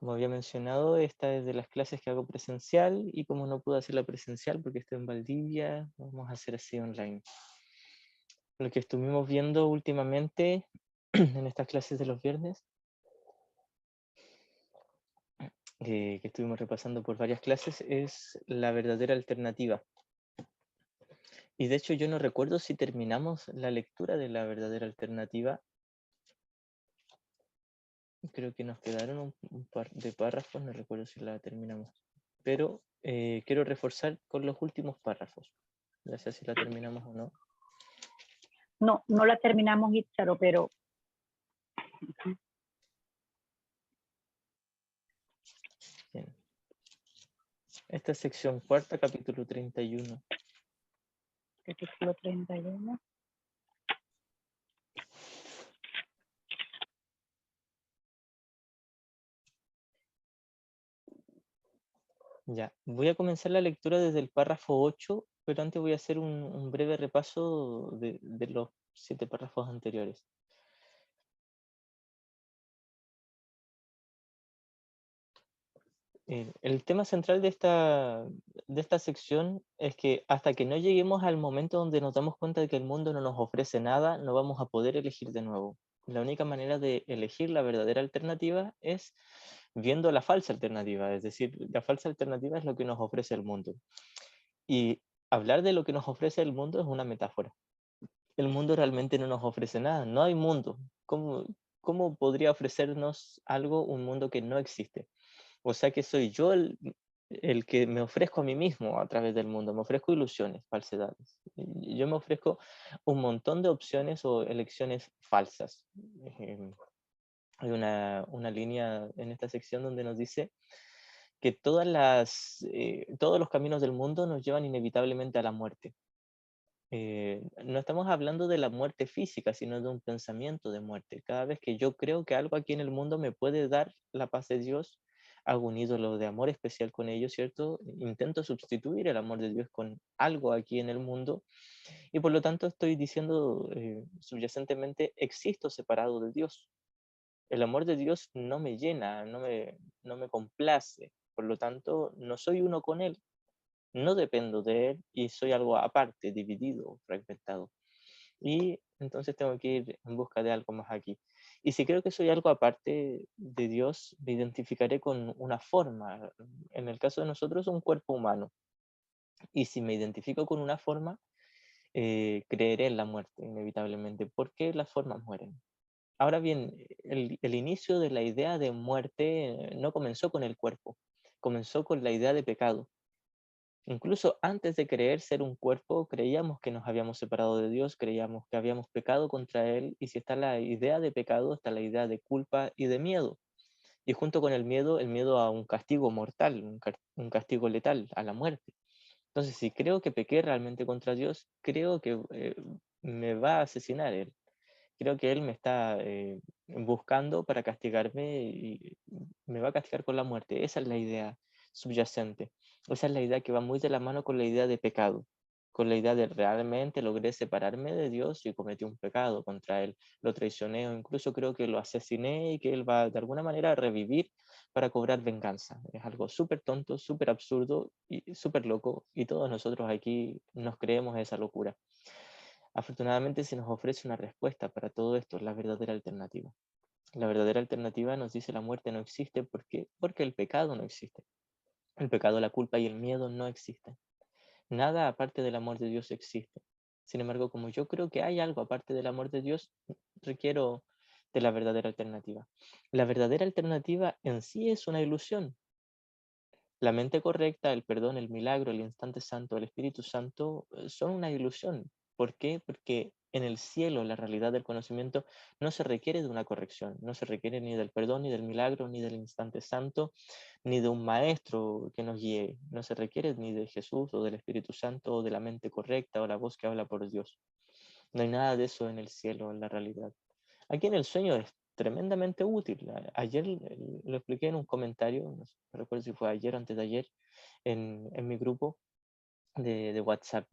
Como había mencionado, esta es de las clases que hago presencial y como no pude hacerla presencial porque estoy en Valdivia, vamos a hacer así online. Lo que estuvimos viendo últimamente en estas clases de los viernes, que estuvimos repasando por varias clases, es la verdadera alternativa. Y de hecho yo no recuerdo si terminamos la lectura de la verdadera alternativa. Creo que nos quedaron un par de párrafos, no recuerdo si la terminamos. Pero quiero reforzar con los últimos párrafos. Ya sé si la terminamos o no. No, no la terminamos, Itzaro, pero Bien. Esta es sección cuarta, capítulo 31. capítulo 31. Ya, voy a comenzar la lectura desde el párrafo 8, pero antes voy a hacer un breve repaso de los 7 párrafos anteriores. El tema central de esta sección es que hasta que no lleguemos al momento donde nos damos cuenta de que el mundo no nos ofrece nada, no vamos a poder elegir de nuevo. La única manera de elegir la verdadera alternativa es viendo la falsa alternativa, es decir, la falsa alternativa es lo que nos ofrece el mundo. Y hablar de lo que nos ofrece el mundo es una metáfora. El mundo realmente no nos ofrece nada, no hay mundo. ¿Cómo podría ofrecernos algo, un mundo que no existe? O sea que soy yo el que me ofrezco a mí mismo a través del mundo, me ofrezco ilusiones, falsedades. Y yo me ofrezco un montón de opciones o elecciones falsas. Hay una línea en esta sección donde nos dice que todos los caminos del mundo nos llevan inevitablemente a la muerte. No estamos hablando de la muerte física, sino de un pensamiento de muerte. Cada vez que yo creo que algo aquí en el mundo me puede dar la paz de Dios, hago un ídolo de amor especial con ello, ¿cierto? Intento sustituir el amor de Dios con algo aquí en el mundo y por lo tanto estoy diciendo subyacentemente, existo separado de Dios. El amor de Dios no me llena, no me complace, por lo tanto no soy uno con Él, no dependo de Él y soy algo aparte, dividido, fragmentado. Y entonces tengo que ir en busca de algo más aquí. Y si creo que soy algo aparte de Dios, me identificaré con una forma. En el caso de nosotros, un cuerpo humano. Y si me identifico con una forma, creeré en la muerte, inevitablemente, porque las formas mueren. Ahora bien, el inicio de la idea de muerte no comenzó con el cuerpo, comenzó con la idea de pecado. Incluso antes de creer ser un cuerpo, creíamos que nos habíamos separado de Dios, creíamos que habíamos pecado contra Él, y si está la idea de pecado, está la idea de culpa y de miedo. Y junto con el miedo a un castigo mortal, un castigo letal, a la muerte. Entonces, si creo que pequé realmente contra Dios, creo que me va a asesinar Él. Creo que Él me está buscando para castigarme y me va a castigar con la muerte. Esa es la idea subyacente. Esa es la idea que va muy de la mano con la idea de pecado, con la idea de realmente logré separarme de Dios y cometí un pecado contra Él. Lo traicioné o incluso creo que lo asesiné y que Él va de alguna manera a revivir para cobrar venganza. Es algo súper tonto, súper absurdo y súper loco y todos nosotros aquí nos creemos esa locura. Afortunadamente se nos ofrece una respuesta para todo esto, la verdadera alternativa. La verdadera alternativa nos dice la muerte no existe porque el pecado no existe. El pecado, la culpa y el miedo no existen. Nada aparte del amor de Dios existe. Sin embargo, como yo creo que hay algo aparte del amor de Dios, requiero de la verdadera alternativa. La verdadera alternativa en sí es una ilusión. La mente correcta, el perdón, el milagro, el instante santo, el Espíritu Santo son una ilusión. ¿Por qué? Porque en el cielo la realidad del conocimiento no se requiere de una corrección, no se requiere ni del perdón, ni del milagro, ni del instante santo, ni de un maestro que nos guíe, no se requiere ni de Jesús o del Espíritu Santo o de la mente correcta o la voz que habla por Dios. No hay nada de eso en el cielo, en la realidad. Aquí en el sueño es tremendamente útil. Ayer lo expliqué en un comentario, no recuerdo si fue ayer o antes de ayer, en mi grupo de WhatsApp.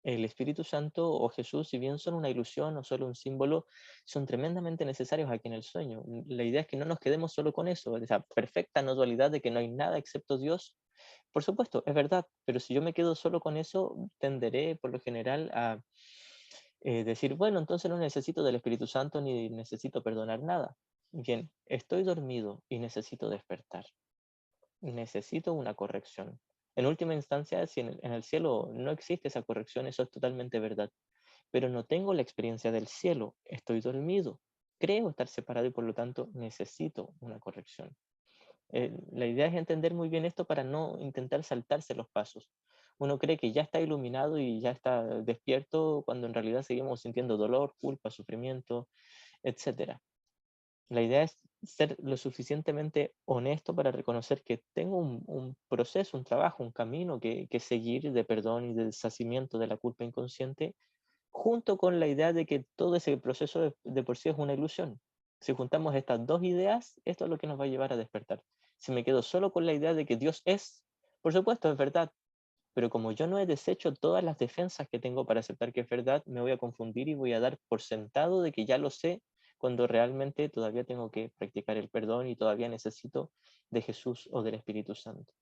el Espíritu Santo o Jesús, si bien son una ilusión o solo un símbolo, son tremendamente necesarios aquí en el sueño. La idea es que no nos quedemos solo con eso, esa perfecta no dualidad de que no hay nada excepto Dios. Por supuesto, es verdad, pero si yo me quedo solo con eso, tenderé por lo general a decir, bueno, entonces no necesito del Espíritu Santo ni necesito perdonar nada. Bien, estoy dormido y necesito despertar. Necesito una corrección. En última instancia, si en el cielo no existe esa corrección, eso es totalmente verdad. Pero no tengo la experiencia del cielo, estoy dormido. Creo estar separado y por lo tanto necesito una corrección. La idea es entender muy bien esto para no intentar saltarse los pasos. Uno cree que ya está iluminado y ya está despierto cuando en realidad seguimos sintiendo dolor, culpa, sufrimiento, etcétera. La idea es ser lo suficientemente honesto para reconocer que tengo un proceso, un trabajo, un camino que seguir de perdón y de deshacimiento de la culpa inconsciente, junto con la idea de que todo ese proceso de por sí es una ilusión. Si juntamos estas dos ideas, esto es lo que nos va a llevar a despertar. Si me quedo solo con la idea de que Dios es, por supuesto es verdad, pero como yo no he deshecho todas las defensas que tengo para aceptar que es verdad, me voy a confundir y voy a dar por sentado de que ya lo sé, cuando realmente todavía tengo que practicar el perdón y todavía necesito de Jesús o del Espíritu Santo.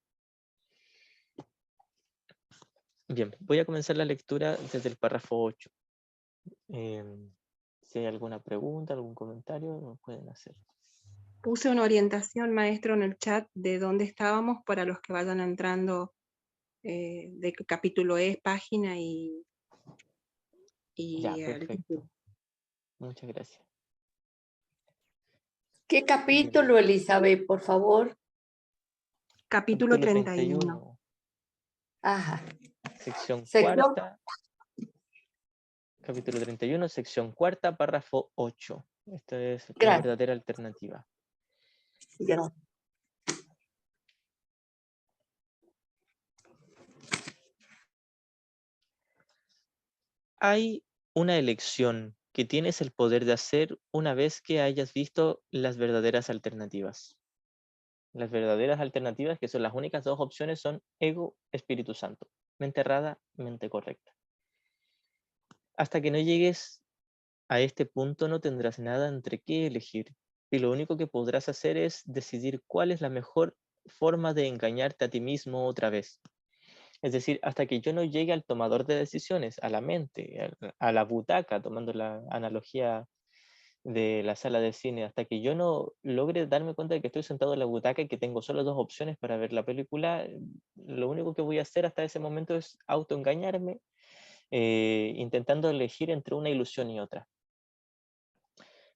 Bien, voy a comenzar la lectura desde el párrafo 8. Si hay alguna pregunta, algún comentario, nos pueden hacer. Puse una orientación, maestro, en el chat de dónde estábamos para los que vayan entrando, de qué capítulo es, página y Ya, el título. perfecto. Muchas gracias. ¿Qué capítulo, Elizabeth, por favor? Capítulo 31. Ajá. Sección Sección. cuarta. Capítulo 31, sección cuarta, párrafo 8. Esta es la Gracias. verdadera alternativa. Gracias. Hay una elección que tienes el poder de hacer una vez que hayas visto las verdaderas alternativas. Las verdaderas alternativas, que son las únicas dos opciones, son ego, Espíritu Santo. Mente errada, mente correcta. Hasta que no llegues a este punto no tendrás nada entre qué elegir. Y lo único que podrás hacer es decidir cuál es la mejor forma de engañarte a ti mismo otra vez. Es decir, hasta que yo no llegue al tomador de decisiones, a la mente, a la butaca, tomando la analogía de la sala de cine, hasta que yo no logre darme cuenta de que estoy sentado en la butaca y que tengo solo dos opciones para ver la película, lo único que voy a hacer hasta ese momento es autoengañarme, intentando elegir entre una ilusión y otra.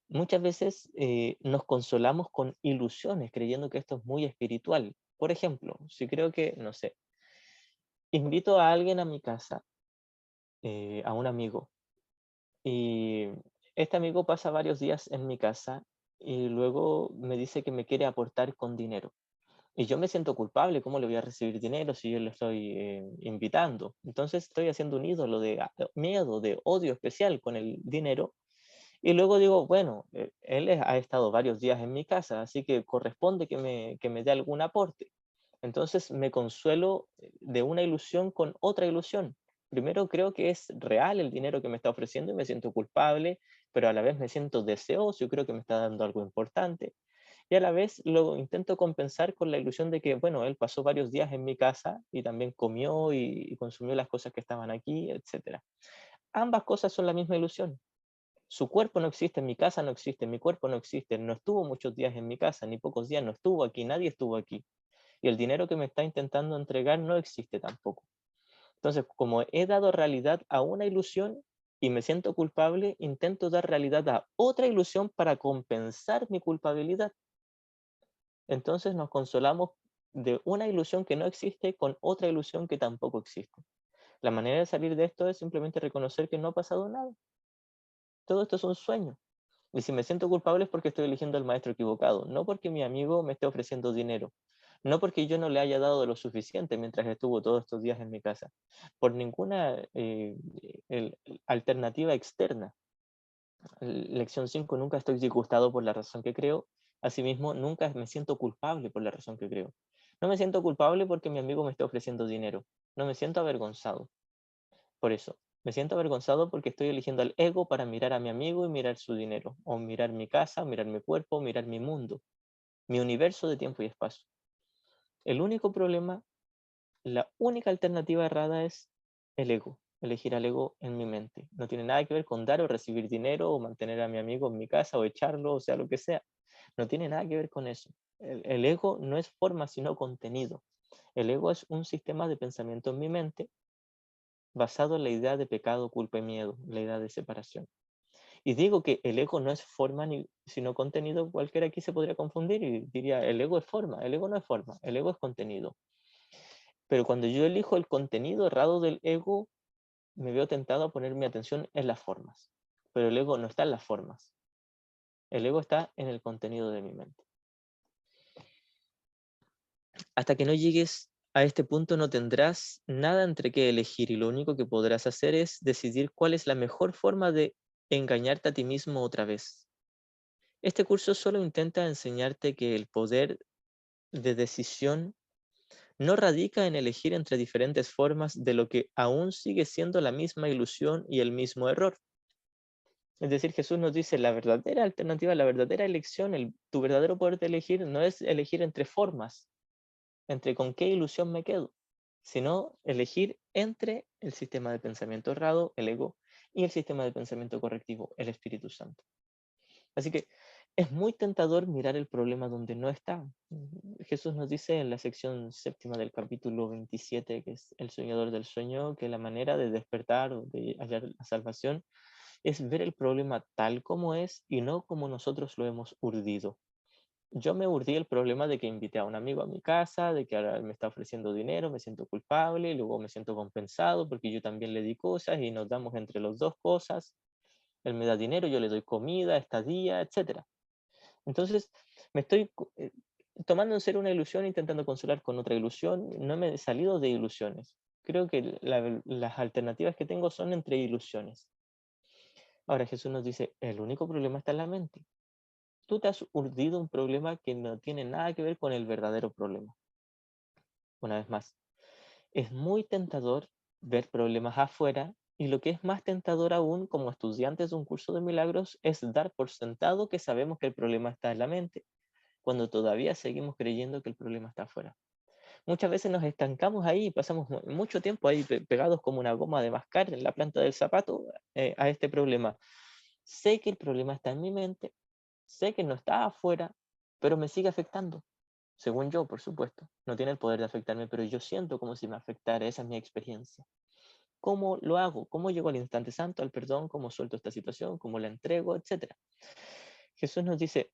Muchas veces nos consolamos con ilusiones, creyendo que esto es muy espiritual. Por ejemplo, si creo que, no sé, invito a alguien a mi casa, a un amigo, y este amigo pasa varios días en mi casa y luego me dice que me quiere aportar con dinero. Y yo me siento culpable, ¿cómo le voy a recibir dinero si yo le estoy invitando? Entonces estoy haciendo un ídolo de miedo, de odio especial con el dinero. Y luego digo, bueno, él ha estado varios días en mi casa, así que corresponde que me dé algún aporte. Entonces me consuelo de una ilusión con otra ilusión. Primero creo que es real el dinero que me está ofreciendo y me siento culpable, pero a la vez me siento deseoso y creo que me está dando algo importante. Y a la vez lo intento compensar con la ilusión de que, bueno, él pasó varios días en mi casa y también comió y consumió las cosas que estaban aquí, etc. Ambas cosas son la misma ilusión. Su cuerpo no existe en mi casa, no existe, mi cuerpo no existe, no estuvo muchos días en mi casa, ni pocos días, no estuvo aquí, nadie estuvo aquí. Y el dinero que me está intentando entregar no existe tampoco. Entonces, como he dado realidad a una ilusión y me siento culpable, intento dar realidad a otra ilusión para compensar mi culpabilidad. Entonces nos consolamos de una ilusión que no existe con otra ilusión que tampoco existe. La manera de salir de esto es simplemente reconocer que no ha pasado nada. Todo esto es un sueño. Y si me siento culpable es porque estoy eligiendo al maestro equivocado, no porque mi amigo me esté ofreciendo dinero, no porque yo no le haya dado lo suficiente mientras estuvo todos estos días en mi casa, por ninguna alternativa externa. Lección 5: nunca estoy disgustado por la razón que creo, asimismo nunca me siento culpable por la razón que creo. No me siento culpable porque mi amigo me está ofreciendo dinero, no me siento avergonzado por eso. Me siento avergonzado porque estoy eligiendo al ego para mirar a mi amigo y mirar su dinero, o mirar mi casa, o mirar mi cuerpo, o mirar mi mundo, mi universo de tiempo y espacio. El único problema, la única alternativa errada es el ego, elegir al ego en mi mente. No tiene nada que ver con dar o recibir dinero, o mantener a mi amigo en mi casa, o echarlo, o sea, lo que sea. No tiene nada que ver con eso. El ego no es forma, sino contenido. El ego es un sistema de pensamiento en mi mente basado en la idea de pecado, culpa y miedo, la idea de separación. Y digo que el ego no es forma sino contenido, cualquiera aquí se podría confundir y diría, el ego es forma, el ego no es forma, el ego es contenido. Pero cuando yo elijo el contenido errado del ego, me veo tentado a poner mi atención en las formas. Pero el ego no está en las formas, el ego está en el contenido de mi mente. Hasta que no llegues a este punto no tendrás nada entre qué elegir y lo único que podrás hacer es decidir cuál es la mejor forma de engañarte a ti mismo otra vez. Este curso solo intenta enseñarte que el poder de decisión no radica en elegir entre diferentes formas de lo que aún sigue siendo la misma ilusión y el mismo error. Es decir, Jesús nos dice la verdadera alternativa, la verdadera elección, tu verdadero poder de elegir no es elegir entre formas, entre con qué ilusión me quedo, sino elegir entre el sistema de pensamiento errado, el ego, y el sistema de pensamiento correctivo, el Espíritu Santo. Así que es muy tentador mirar el problema donde no está. Jesús nos dice en la sección séptima del capítulo 27, que es el soñador del sueño, que la manera de despertar o de hallar la salvación es ver el problema tal como es y no como nosotros lo hemos urdido. Yo me urdí el problema de que invité a un amigo a mi casa, de que ahora él me está ofreciendo dinero, me siento culpable, y luego me siento compensado porque yo también le di cosas y nos damos entre los dos cosas. Él me da dinero, yo le doy comida, estadía, etcétera. Entonces, me estoy tomando en serio una ilusión, intentando consolar con otra ilusión. No me he salido de ilusiones. Creo que las alternativas que tengo son entre ilusiones. Ahora Jesús nos dice, el único problema está en la mente. Tú te has urdido un problema que no tiene nada que ver con el verdadero problema. Una vez más, es muy tentador ver problemas afuera y lo que es más tentador aún como estudiantes de un curso de milagros es dar por sentado que sabemos que el problema está en la mente, cuando todavía seguimos creyendo que el problema está afuera. Muchas veces nos estancamos ahí y pasamos mucho tiempo ahí pegados como una goma de mascar en la planta del zapato a este problema. Sé que el problema está en mi mente, sé que no está afuera, pero me sigue afectando. Según yo, por supuesto. No tiene el poder de afectarme, pero yo siento como si me afectara. Esa es mi experiencia. ¿Cómo lo hago? ¿Cómo llego al instante santo, al perdón? ¿Cómo suelto esta situación? ¿Cómo la entrego? Etcétera. Jesús nos dice,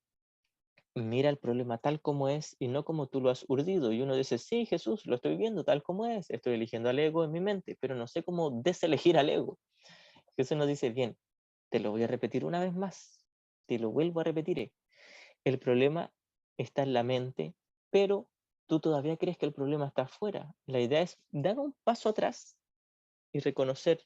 mira el problema tal como es y no como tú lo has urdido. Y uno dice, sí, Jesús, lo estoy viendo tal como es. Estoy eligiendo al ego en mi mente, pero no sé cómo deselegir al ego. Jesús nos dice, bien, te lo voy a repetir una vez más. Te lo vuelvo a repetir. El problema está en la mente, pero tú todavía crees que el problema está afuera. La idea es dar un paso atrás y reconocer,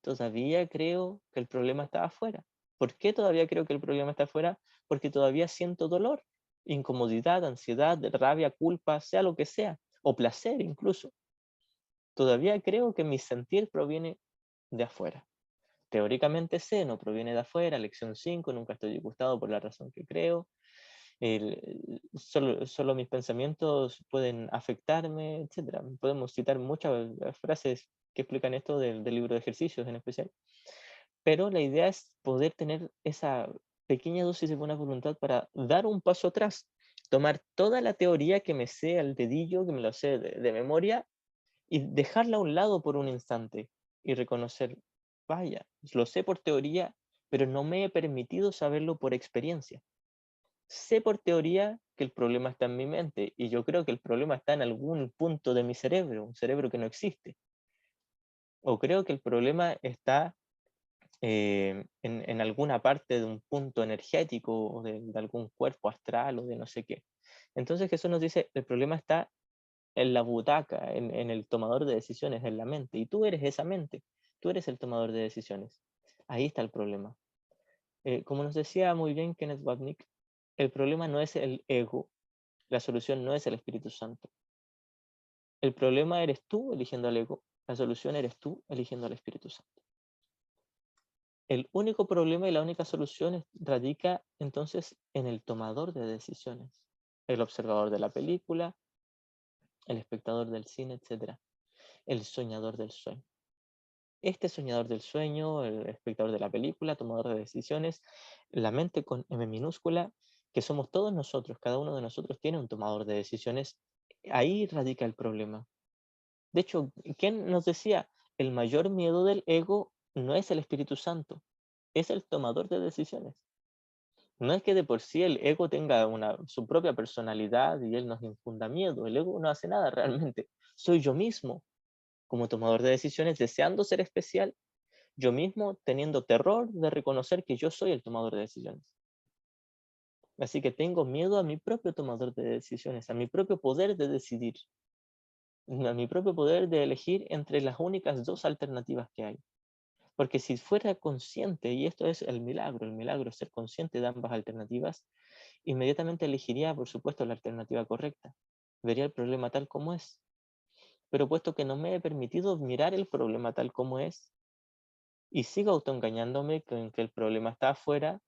todavía creo que el problema está afuera. ¿Por qué todavía creo que el problema está afuera? Porque todavía siento dolor, incomodidad, ansiedad, rabia, culpa, sea lo que sea, o placer incluso. Todavía creo que mi sentir proviene de afuera. Teóricamente sé, no proviene de afuera, lección 5, nunca estoy disgustado por la razón que creo, solo mis pensamientos pueden afectarme, etcétera. Podemos citar muchas frases que explican esto del libro de ejercicios en especial. Pero la idea es poder tener esa pequeña dosis de buena voluntad para dar un paso atrás, tomar toda la teoría que me sé al dedillo, que me lo sé de memoria, y dejarla a un lado por un instante y reconocer, vaya, lo sé por teoría, pero no me he permitido saberlo por experiencia. Sé por teoría que el problema está en mi mente y yo creo que el problema está en algún punto de mi cerebro, un cerebro que no existe. O creo que el problema está en alguna parte de un punto energético o de algún cuerpo astral o de no sé qué. Entonces Jesús nos dice, el problema está en la butaca, en el tomador de decisiones, en la mente. Y tú eres esa mente, tú eres el tomador de decisiones. Ahí está el problema. Como nos decía muy bien Kenneth Wapnick, el problema no es el ego, la solución no es el Espíritu Santo. El problema eres tú eligiendo al ego, la solución eres tú eligiendo al Espíritu Santo. El único problema y la única solución radica entonces en el tomador de decisiones, el observador de la película, el espectador del cine, etc. El soñador del sueño. Este soñador del sueño, el espectador de la película, tomador de decisiones, la mente con M minúscula, que somos todos nosotros, cada uno de nosotros tiene un tomador de decisiones, ahí radica el problema. De hecho, ¿quién nos decía? El mayor miedo del ego no es el Espíritu Santo, es el tomador de decisiones. No es que de por sí el ego tenga su propia personalidad y él nos infunda miedo. El ego no hace nada realmente. Soy yo mismo, como tomador de decisiones, deseando ser especial, yo mismo teniendo terror de reconocer que yo soy el tomador de decisiones. Así que tengo miedo a mi propio tomador de decisiones, a mi propio poder de decidir, a mi propio poder de elegir entre las únicas dos alternativas que hay. Porque si fuera consciente, y esto es el milagro es ser consciente de ambas alternativas, inmediatamente elegiría, por supuesto, la alternativa correcta. Vería el problema tal como es. Pero puesto que no me he permitido mirar el problema tal como es, y sigo autoengañándome con que el problema está afuera,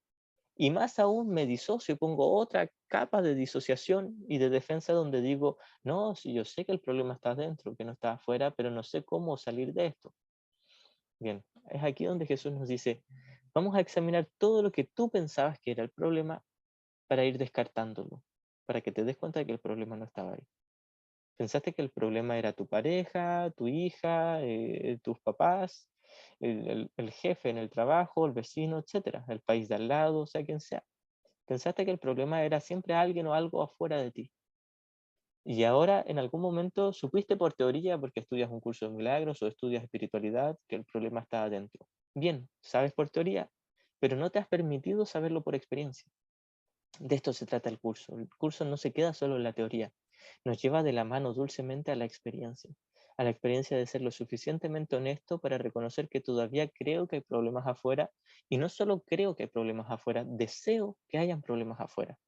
y más aún me disocio y pongo otra capa de disociación y de defensa donde digo, no, si yo sé que el problema está adentro, que no está afuera, pero no sé cómo salir de esto. Bien, es aquí donde Jesús nos dice, vamos a examinar todo lo que tú pensabas que era el problema para ir descartándolo, para que te des cuenta de que el problema no estaba ahí. Pensaste que el problema era tu pareja, tu hija, tus papás, el jefe en el trabajo, el vecino, etcétera, el país de al lado, sea quien sea. Pensaste que el problema era siempre alguien o algo afuera de ti. Y ahora en algún momento supiste por teoría, porque estudias un curso de milagros o estudias espiritualidad, que el problema está adentro. Bien, sabes por teoría, pero no te has permitido saberlo por experiencia. De esto se trata el curso. El curso no se queda solo en la teoría, nos lleva de la mano dulcemente a la experiencia de ser lo suficientemente honesto para reconocer que todavía creo que hay problemas afuera, y no solo creo que hay problemas afuera, deseo que hayan problemas afuera.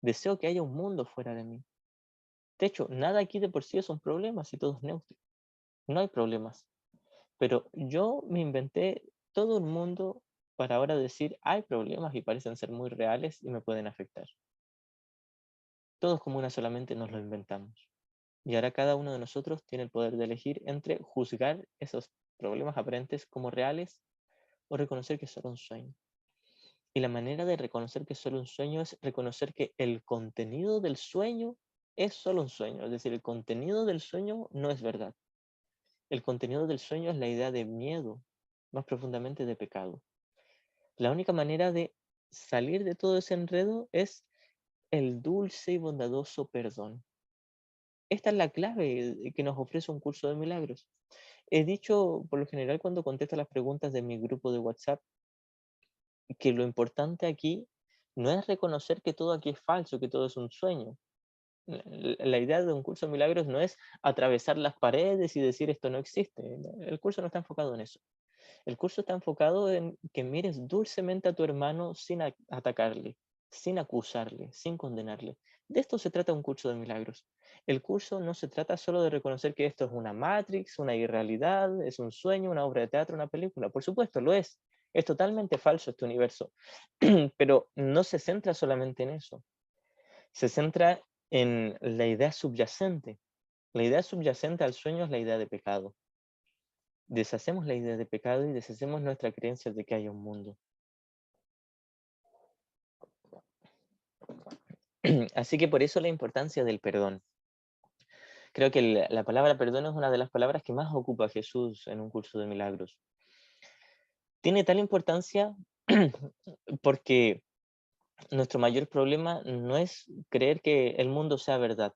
Deseo que haya un mundo fuera de mí. De hecho, nada aquí de por sí es un problema si todo es neutro. No hay problemas. Pero yo me inventé todo un mundo para ahora decir, hay problemas y parecen ser muy reales y me pueden afectar. Todos como una solamente nos lo inventamos. Y ahora cada uno de nosotros tiene el poder de elegir entre juzgar esos problemas aparentes como reales o reconocer que es solo un sueño. Y la manera de reconocer que es solo un sueño es reconocer que el contenido del sueño es solo un sueño. Es decir, el contenido del sueño no es verdad. El contenido del sueño es la idea de miedo, más profundamente de pecado. La única manera de salir de todo ese enredo es el dulce y bondadoso perdón. Esta es la clave que nos ofrece un curso de milagros. He dicho, por lo general, cuando contesto las preguntas de mi grupo de WhatsApp, que lo importante aquí no es reconocer que todo aquí es falso, que todo es un sueño. La idea de un curso de milagros no es atravesar las paredes y decir esto no existe. El curso no está enfocado en eso. El curso está enfocado en que mires dulcemente a tu hermano sin atacarle, sin acusarle, sin condenarle. De esto se trata un curso de milagros. El curso no se trata solo de reconocer que esto es una matrix, una irrealidad, es un sueño, una obra de teatro, una película. Por supuesto, lo es. Es totalmente falso este universo. Pero no se centra solamente en eso. Se centra en la idea subyacente. La idea subyacente al sueño es la idea de pecado. Deshacemos la idea de pecado y deshacemos nuestra creencia de que hay un mundo. Así que por eso la importancia del perdón. Creo que la palabra perdón es una de las palabras que más ocupa Jesús en un curso de milagros. Tiene tal importancia porque nuestro mayor problema no es creer que el mundo sea verdad.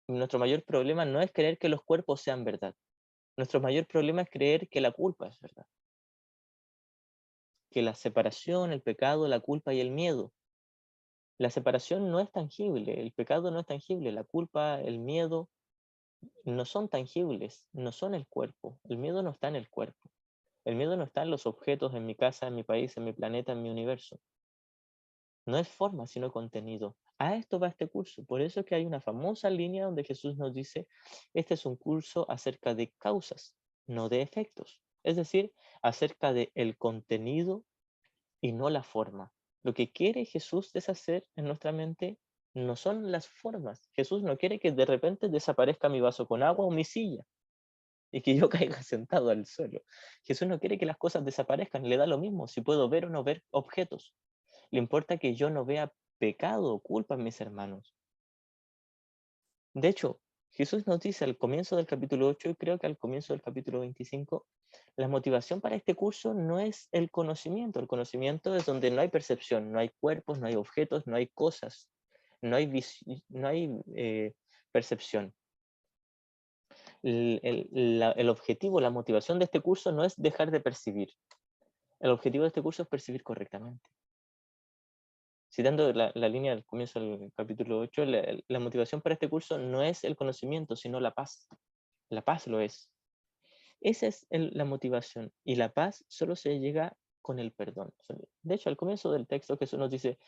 Nuestro mayor problema no es creer que los cuerpos sean verdad. Nuestro mayor problema es creer que la culpa es verdad. Que la separación, el pecado, la culpa y el miedo. La separación no es tangible, el pecado no es tangible, la culpa, el miedo no son tangibles, no son el cuerpo. El miedo no está en el cuerpo. El miedo no está en los objetos, en mi casa, en mi país, en mi planeta, en mi universo. No es forma, sino contenido. A esto va este curso. Por eso es que hay una famosa línea donde Jesús nos dice, este es un curso acerca de causas, no de efectos. Es decir, acerca del contenido y no la forma. Lo que quiere Jesús deshacer en nuestra mente no son las formas. Jesús no quiere que de repente desaparezca mi vaso con agua o mi silla y que yo caiga sentado al suelo. Jesús no quiere que las cosas desaparezcan, le da lo mismo si puedo ver o no ver objetos. Le importa que yo no vea pecado o culpa en mis hermanos. De hecho, Jesús nos dice al comienzo del capítulo 8 y creo que al comienzo del capítulo 25, la motivación para este curso no es el conocimiento es donde no hay percepción, no hay cuerpos, no hay objetos, no hay cosas, no hay percepción. El objetivo, la motivación de este curso no es dejar de percibir. El objetivo de este curso es percibir correctamente. Citando la línea del comienzo del capítulo 8, la motivación para este curso no es el conocimiento, sino la paz. La paz lo es. Esa es la motivación. Y la paz solo se llega con el perdón. De hecho, al comienzo del texto Jesús nos dice,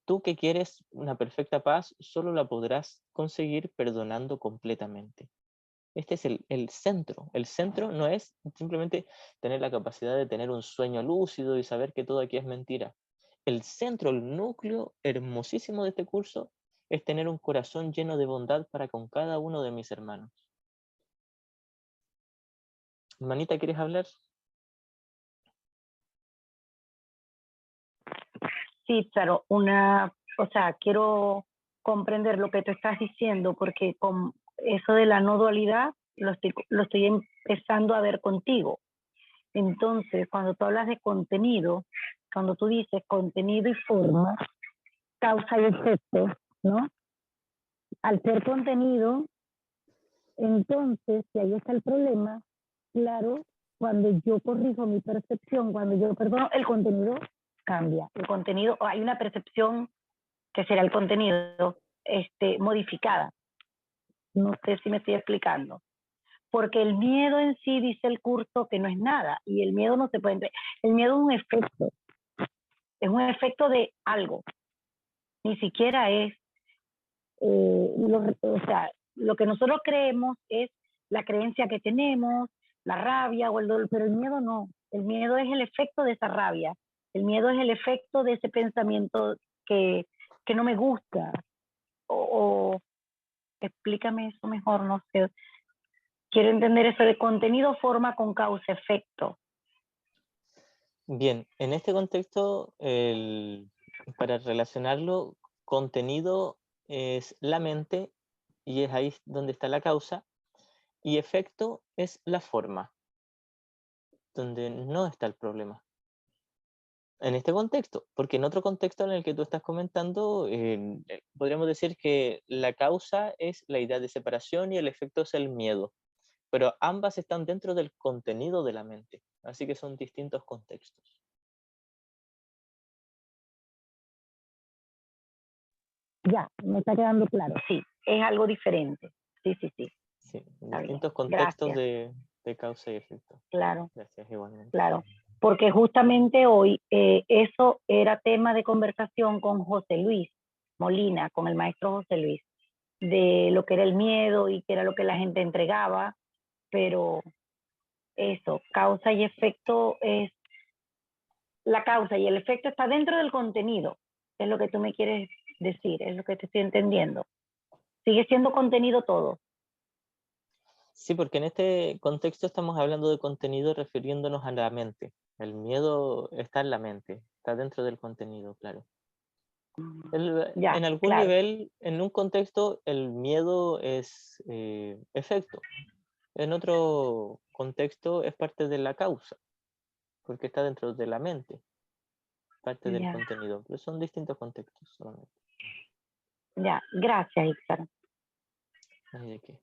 tú que quieres una perfecta paz, solo la podrás conseguir perdonando completamente. Este es el centro. El centro no es simplemente tener la capacidad de tener un sueño lúcido y saber que todo aquí es mentira. El centro, el núcleo hermosísimo de este curso es tener un corazón lleno de bondad para con cada uno de mis hermanos. Manita, ¿quieres hablar? Sí, pero o sea, quiero comprender lo que tú estás diciendo, porque con eso de la no dualidad lo estoy empezando a ver contigo. Entonces, cuando tú hablas de contenido, cuando tú dices contenido y forma, causa y efecto, ¿no? Al ser contenido, entonces, si ahí está el problema, claro, cuando yo corrijo mi percepción, cuando yo perdono, el contenido cambia. El contenido, hay una percepción que será el contenido modificada. No sé si me estoy explicando. Porque el miedo en sí, dice el curso, que no es nada. Y el miedo no se puede... El miedo es un efecto. Es un efecto de algo. Ni siquiera es... o sea, lo que nosotros creemos es la creencia que tenemos, la rabia o el dolor, pero el miedo no. El miedo es el efecto de esa rabia. El miedo es el efecto de ese pensamiento que no me gusta. O explícame eso mejor, no sé. Quiero entender eso de contenido, forma con causa-efecto. Bien, en este contexto, para relacionarlo, contenido es la mente y es ahí donde está la causa, y efecto es la forma, donde no está el problema. En este contexto, porque en otro contexto en el que tú estás comentando, podríamos decir que la causa es la idea de separación y el efecto es el miedo, pero ambas están dentro del contenido de la mente, así que son distintos contextos. Ya, me está quedando claro, sí, es algo diferente. Sí, sí, sí. Sí, Está bien. distintos contextos Gracias. de causa y efecto. Claro, Gracias, igualmente. claro. Porque justamente hoy eso era tema de conversación con José Luis Molina, con el maestro José Luis, de lo que era el miedo y qué era lo que la gente entregaba, pero eso, causa y efecto es, la causa y el efecto está dentro del contenido, es lo que tú me quieres decir, es lo que te estoy entendiendo. Sigue siendo contenido todo. Sí, porque en este contexto estamos hablando de contenido refiriéndonos a la mente. El miedo está en la mente, está dentro del contenido, claro. Ya, En algún claro. nivel, en un contexto, el miedo es efecto. En otro contexto es parte de la causa, porque está dentro de la mente, parte del Ya, contenido. Pero son distintos contextos solamente. ya. Gracias, Ícaro. No hay de qué.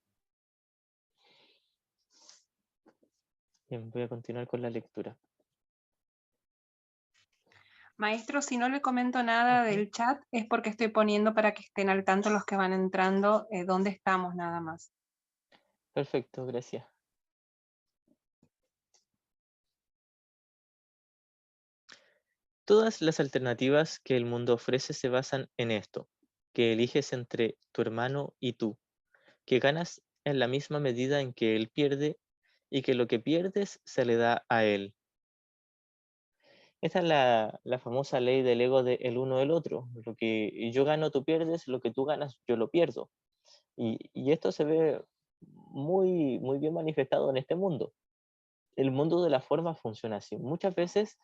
Bien, voy a continuar con la lectura. Maestro, si no le comento nada del chat es porque estoy poniendo para que estén al tanto los que van entrando dónde estamos nada más. Perfecto, gracias. Todas las alternativas que el mundo ofrece se basan en esto, que eliges entre tu hermano y tú, que ganas en la misma medida en que él pierde y que lo que pierdes se le da a él. Esta es la famosa ley del ego de el uno del otro. Lo que yo gano, tú pierdes, lo que tú ganas, yo lo pierdo. Y esto se ve muy bien manifestado en este mundo. El mundo de la forma funciona así. Muchas veces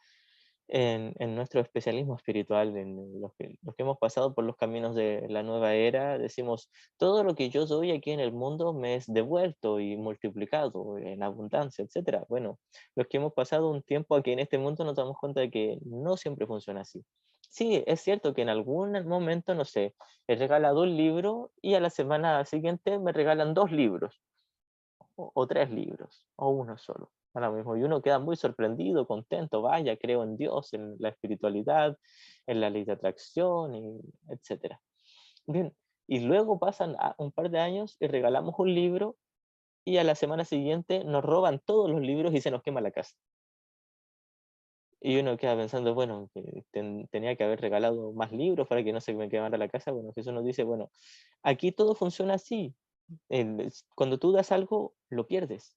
en nuestro especialismo espiritual, en los que hemos pasado por los caminos de la nueva era, decimos, todo lo que yo doy aquí en el mundo me es devuelto y multiplicado en abundancia, etcétera. Bueno, los que hemos pasado un tiempo aquí en este mundo nos damos cuenta de que no siempre funciona así. Sí, es cierto que en algún momento, no sé, he regalado un libro y a la semana siguiente me regalan 2 libros o 3 libros, o uno solo. A lo mismo, y uno queda muy sorprendido, contento, vaya, creo en Dios, en la espiritualidad, en la ley de atracción, y etcétera. Bien, y luego pasan un par de años y regalamos un libro y a la semana siguiente nos roban todos los libros y se nos quema la casa. Y uno queda pensando, bueno, que tenía que haber regalado más libros para que no se me quemara la casa. Bueno, Jesús nos dice, bueno, aquí todo funciona así. Cuando tú das algo, lo pierdes.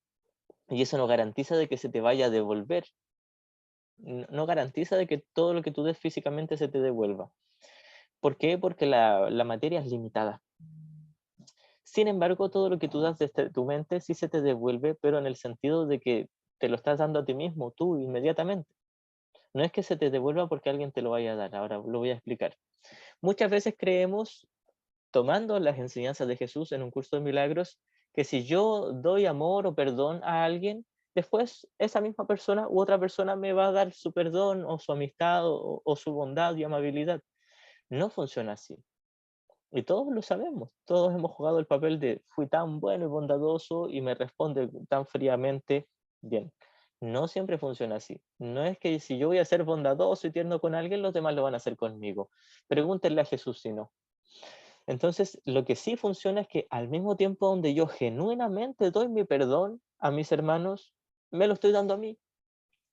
Y eso no garantiza de que se te vaya a devolver. No garantiza de que todo lo que tú des físicamente se te devuelva. ¿Por qué? Porque la materia es limitada. Sin embargo, todo lo que tú das desde tu mente sí se te devuelve, pero en el sentido de que te lo estás dando a ti mismo, tú inmediatamente. No es que se te devuelva porque alguien te lo vaya a dar. Ahora lo voy a explicar. Muchas veces creemos, tomando las enseñanzas de Jesús en un curso de milagros, que si yo doy amor o perdón a alguien, después esa misma persona u otra persona me va a dar su perdón o su amistad o su bondad y amabilidad. No funciona así. Y todos lo sabemos, todos hemos jugado el papel de fui tan bueno y bondadoso y me responde tan fríamente, bien. No siempre funciona así. No es que si yo voy a ser bondadoso y tierno con alguien, los demás lo van a hacer conmigo. Pregúntenle a Jesús si no. Entonces, lo que sí funciona es que al mismo tiempo donde yo genuinamente doy mi perdón a mis hermanos, me lo estoy dando a mí,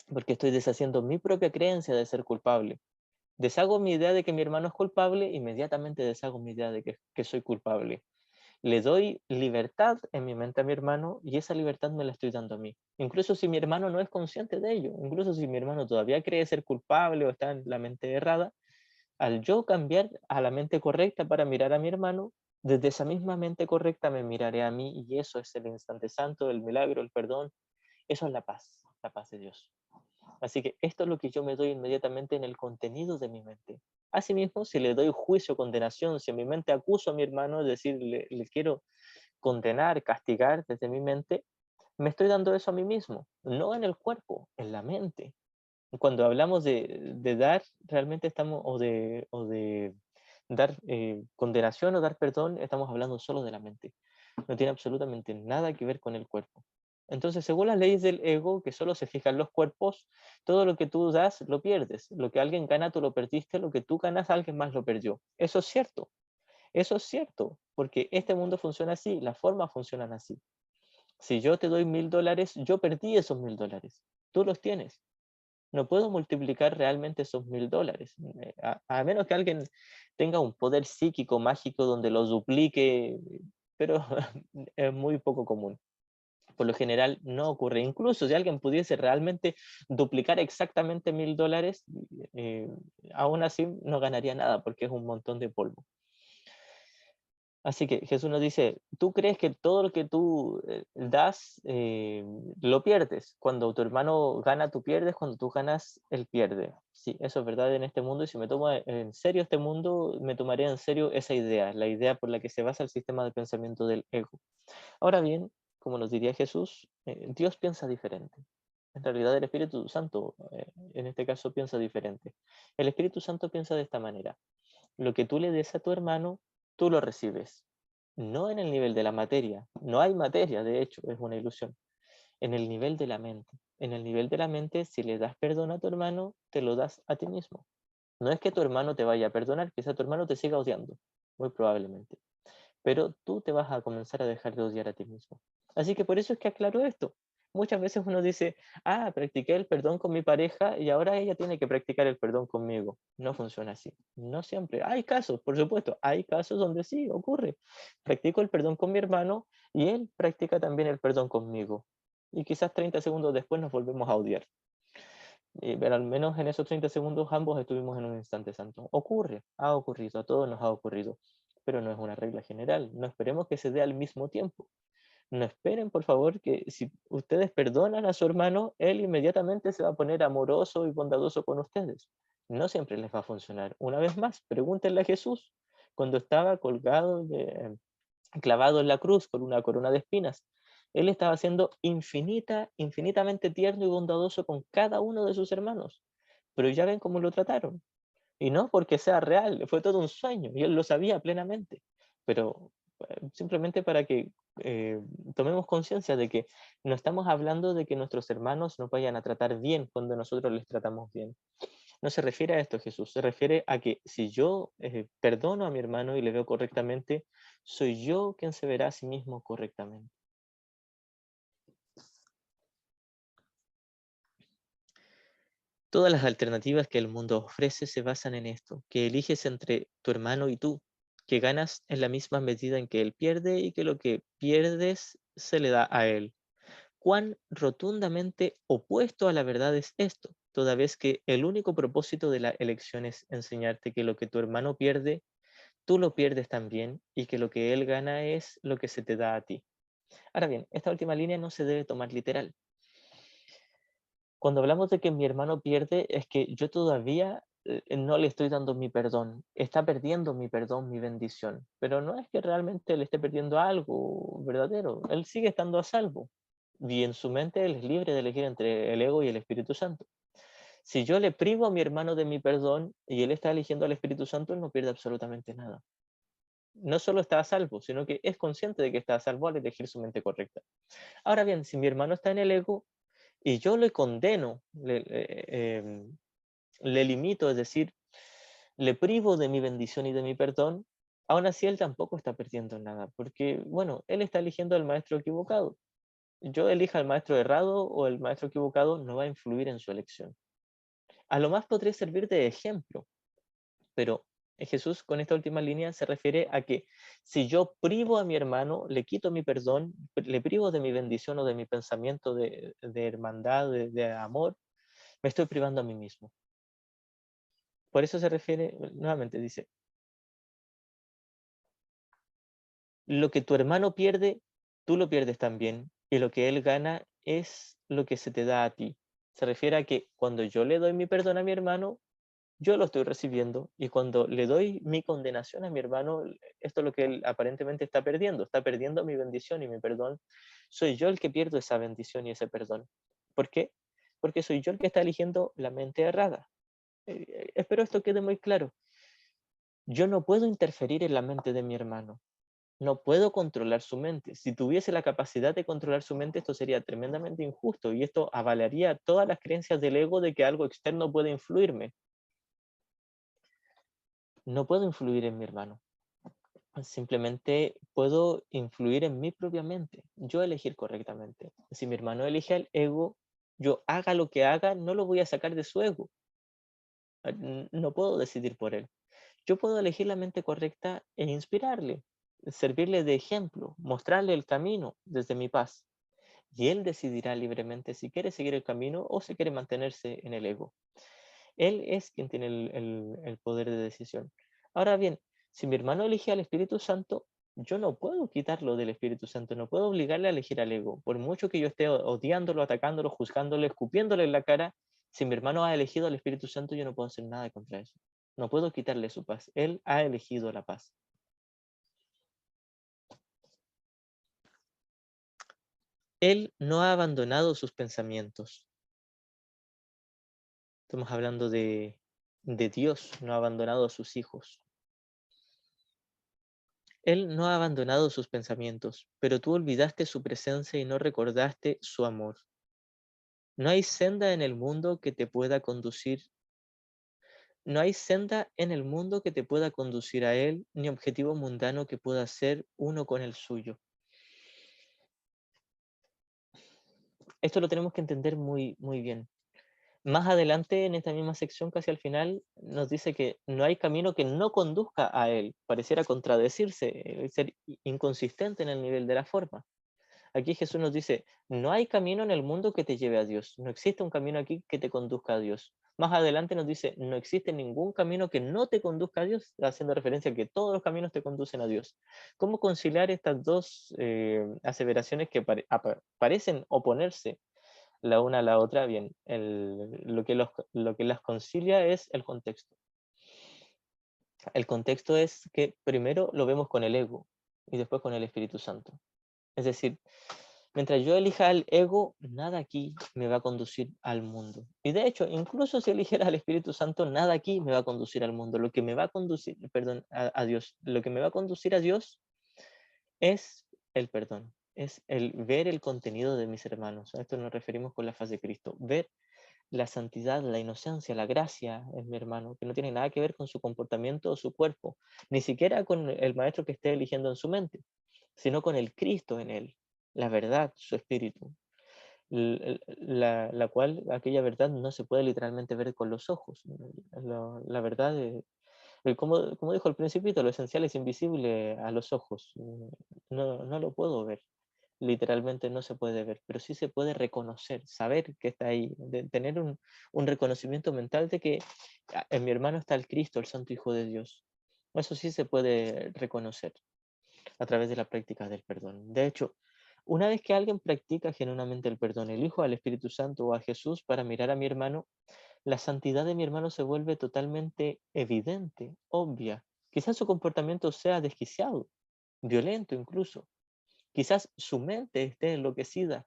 porque estoy deshaciendo mi propia creencia de ser culpable. Deshago mi idea de que mi hermano es culpable, inmediatamente deshago mi idea de que soy culpable. Le doy libertad en mi mente a mi hermano y esa libertad me la estoy dando a mí. Incluso si mi hermano no es consciente de ello, incluso si mi hermano todavía cree ser culpable o está en la mente errada, al yo cambiar a la mente correcta para mirar a mi hermano, desde esa misma mente correcta me miraré a mí y eso es el instante santo, el milagro, el perdón. Eso es la paz de Dios. Así que esto es lo que yo me doy inmediatamente en el contenido de mi mente. Asimismo, si le doy juicio, condenación, si en mi mente acuso a mi hermano, es decir, le quiero condenar, castigar desde mi mente, me estoy dando eso a mí mismo, no en el cuerpo, en la mente. Cuando hablamos de dar, realmente estamos, o de dar condenación o dar perdón, estamos hablando solo de la mente. No tiene absolutamente nada que ver con el cuerpo. Entonces, según las leyes del ego, que solo se fijan los cuerpos, todo lo que tú das lo pierdes. Lo que alguien gana, tú lo perdiste. Lo que tú ganas, alguien más lo perdió. Eso es cierto. Eso es cierto. Porque este mundo funciona así. Las formas funcionan así. Si yo te doy $1000, yo perdí esos $1000. Tú los tienes. No puedo multiplicar realmente esos $1000. A menos que alguien tenga un poder psíquico mágico donde los duplique, pero es muy poco común. Por lo general no ocurre. Incluso si alguien pudiese realmente duplicar exactamente $1000, eh, aún así no ganaría nada porque es un montón de polvo. Así que Jesús nos dice, tú crees que todo lo que tú das lo pierdes. Cuando tu hermano gana, tú pierdes. Cuando tú ganas, él pierde. Sí, eso es verdad en este mundo. Y si me tomo en serio este mundo, me tomaría en serio esa idea, la idea por la que se basa el sistema de pensamiento del ego. Ahora bien, como nos diría Jesús, Dios piensa diferente. En realidad el Espíritu Santo, en este caso, piensa diferente. El Espíritu Santo piensa de esta manera. Lo que tú le des a tu hermano, tú lo recibes. No en el nivel de la materia. No hay materia, de hecho, es una ilusión. En el nivel de la mente. En el nivel de la mente, si le das perdón a tu hermano, te lo das a ti mismo. No es que tu hermano te vaya a perdonar, quizá tu hermano te siga odiando, muy probablemente. Pero tú te vas a comenzar a dejar de odiar a ti mismo. Así que por eso es que aclaro esto. Muchas veces uno dice, practiqué el perdón con mi pareja y ahora ella tiene que practicar el perdón conmigo. No funciona así. No siempre. Hay casos, por supuesto, hay casos donde sí ocurre. Practico el perdón con mi hermano y él practica también el perdón conmigo. y quizás 30 segundos después nos volvemos a odiar. Pero al menos en esos 30 segundos ambos estuvimos en un instante santo. Ocurre, ha ocurrido, a todos nos ha ocurrido, pero no es una regla general. No esperemos que se dé al mismo tiempo. No esperen, por favor, que si ustedes perdonan a su hermano, él inmediatamente se va a poner amoroso y bondadoso con ustedes. No siempre les va a funcionar. Una vez más, pregúntenle a Jesús cuando estaba colgado, clavado en la cruz con una corona de espinas. Él estaba siendo infinitamente tierno y bondadoso con cada uno de sus hermanos. Pero ya ven cómo lo trataron. Y no porque sea real, fue todo un sueño y él lo sabía plenamente. Pero simplemente para que tomemos conciencia de que no estamos hablando de que nuestros hermanos nos vayan a tratar bien cuando nosotros les tratamos bien. No se refiere a esto Jesús, se refiere a que si yo perdono a mi hermano y le veo correctamente, soy yo quien se verá a sí mismo correctamente. Todas las alternativas que el mundo ofrece se basan en esto, que eliges entre tu hermano y tú, que ganas en la misma medida en que él pierde y que lo que pierdes se le da a él. Cuán rotundamente opuesto a la verdad es esto, toda vez que el único propósito de la elección es enseñarte que lo que tu hermano pierde, tú lo pierdes también y que lo que él gana es lo que se te da a ti. Ahora bien, esta última línea no se debe tomar literal. Cuando hablamos de que mi hermano pierde, es que yo todavía no le estoy dando mi perdón. Está perdiendo mi perdón, mi bendición. Pero no es que realmente le esté perdiendo algo verdadero. Él sigue estando a salvo. Y en su mente él es libre de elegir entre el ego y el Espíritu Santo. Si yo le privo a mi hermano de mi perdón y él está eligiendo al Espíritu Santo, él no pierde absolutamente nada. No solo está a salvo, sino que es consciente de que está a salvo al elegir su mente correcta. Ahora bien, si mi hermano está en el ego, y yo le condeno, le limito, es decir, le privo de mi bendición y de mi perdón, aún así él tampoco está perdiendo nada, porque, bueno, él está eligiendo al maestro equivocado. Yo elija al maestro errado o el maestro equivocado no va a influir en su elección. A lo más podría servir de ejemplo, pero Jesús con esta última línea se refiere a que si yo privo a mi hermano, le quito mi perdón, le privo de mi bendición o de mi pensamiento de hermandad, de amor, me estoy privando a mí mismo. Por eso se refiere, nuevamente dice, lo que tu hermano pierde, tú lo pierdes también, y lo que él gana es lo que se te da a ti. Se refiere a que cuando yo le doy mi perdón a mi hermano, yo lo estoy recibiendo, y cuando le doy mi condenación a mi hermano, esto es lo que él aparentemente está perdiendo mi bendición y mi perdón. Soy yo el que pierdo esa bendición y ese perdón. ¿Por qué? Porque soy yo el que está eligiendo la mente errada. Espero esto quede muy claro. Yo no puedo interferir en la mente de mi hermano. No puedo controlar su mente. Si tuviese la capacidad de controlar su mente, esto sería tremendamente injusto y esto avalaría todas las creencias del ego de que algo externo puede influirme. No puedo influir en mi hermano. Simplemente puedo influir en mi propia mente. Yo elegir correctamente. Si mi hermano elige al ego, yo haga lo que haga, no lo voy a sacar de su ego. No puedo decidir por él. Yo puedo elegir la mente correcta e inspirarle, servirle de ejemplo, mostrarle el camino desde mi paz. Y él decidirá libremente si quiere seguir el camino o si quiere mantenerse en el ego. Él es quien tiene el poder de decisión. Ahora bien, si mi hermano elige al Espíritu Santo, yo no puedo quitarlo del Espíritu Santo, no puedo obligarle a elegir al ego. Por mucho que yo esté odiándolo, atacándolo, juzgándole, escupiéndole en la cara, si mi hermano ha elegido al Espíritu Santo, yo no puedo hacer nada contra eso. No puedo quitarle su paz. Él ha elegido la paz. Él no ha abandonado sus pensamientos. Estamos hablando de Dios, no ha abandonado a sus hijos. Él no ha abandonado sus pensamientos, pero tú olvidaste su presencia y no recordaste su amor. No hay senda en el mundo que te pueda conducir. No hay senda en el mundo que te pueda conducir a Él, ni objetivo mundano que pueda ser uno con el suyo. Esto lo tenemos que entender muy, muy bien. Más adelante, en esta misma sección, casi al final, nos dice que no hay camino que no conduzca a Él. Pareciera contradecirse, ser inconsistente en el nivel de la forma. Aquí Jesús nos dice, no hay camino en el mundo que te lleve a Dios. No existe un camino aquí que te conduzca a Dios. Más adelante nos dice, no existe ningún camino que no te conduzca a Dios, haciendo referencia a que todos los caminos te conducen a Dios. ¿Cómo conciliar estas dos aseveraciones que parecen oponerse la una a la otra? Bien, lo que las concilia es el contexto. El contexto es que primero lo vemos con el ego y después con el Espíritu Santo. Es decir, mientras yo elija al ego, nada aquí me va a conducir al mundo. Y de hecho, incluso si eligiera al Espíritu Santo, nada aquí me va a conducir al mundo. Lo que me va a conducir, perdón, a Dios, lo que me va a conducir a Dios es el perdón, es el ver el contenido de mis hermanos. A esto nos referimos con la faz de Cristo. Ver la santidad, la inocencia, la gracia en mi hermano, que no tiene nada que ver con su comportamiento o su cuerpo, ni siquiera con el maestro que esté eligiendo en su mente, sino con el Cristo en él, la verdad, su espíritu, la cual aquella verdad no se puede literalmente ver con los ojos. La verdad, como dijo el Principito, lo esencial es invisible a los ojos, no lo puedo ver. Literalmente no se puede ver, pero sí se puede reconocer, saber que está ahí, tener un reconocimiento mental de que en mi hermano está el Cristo, el Santo Hijo de Dios. Eso sí se puede reconocer a través de la práctica del perdón. De hecho, una vez que alguien practica genuinamente el perdón, elijo al Espíritu Santo o a Jesús para mirar a mi hermano, la santidad de mi hermano se vuelve totalmente evidente, obvia. Quizás su comportamiento sea desquiciado, violento incluso. Quizás su mente esté enloquecida,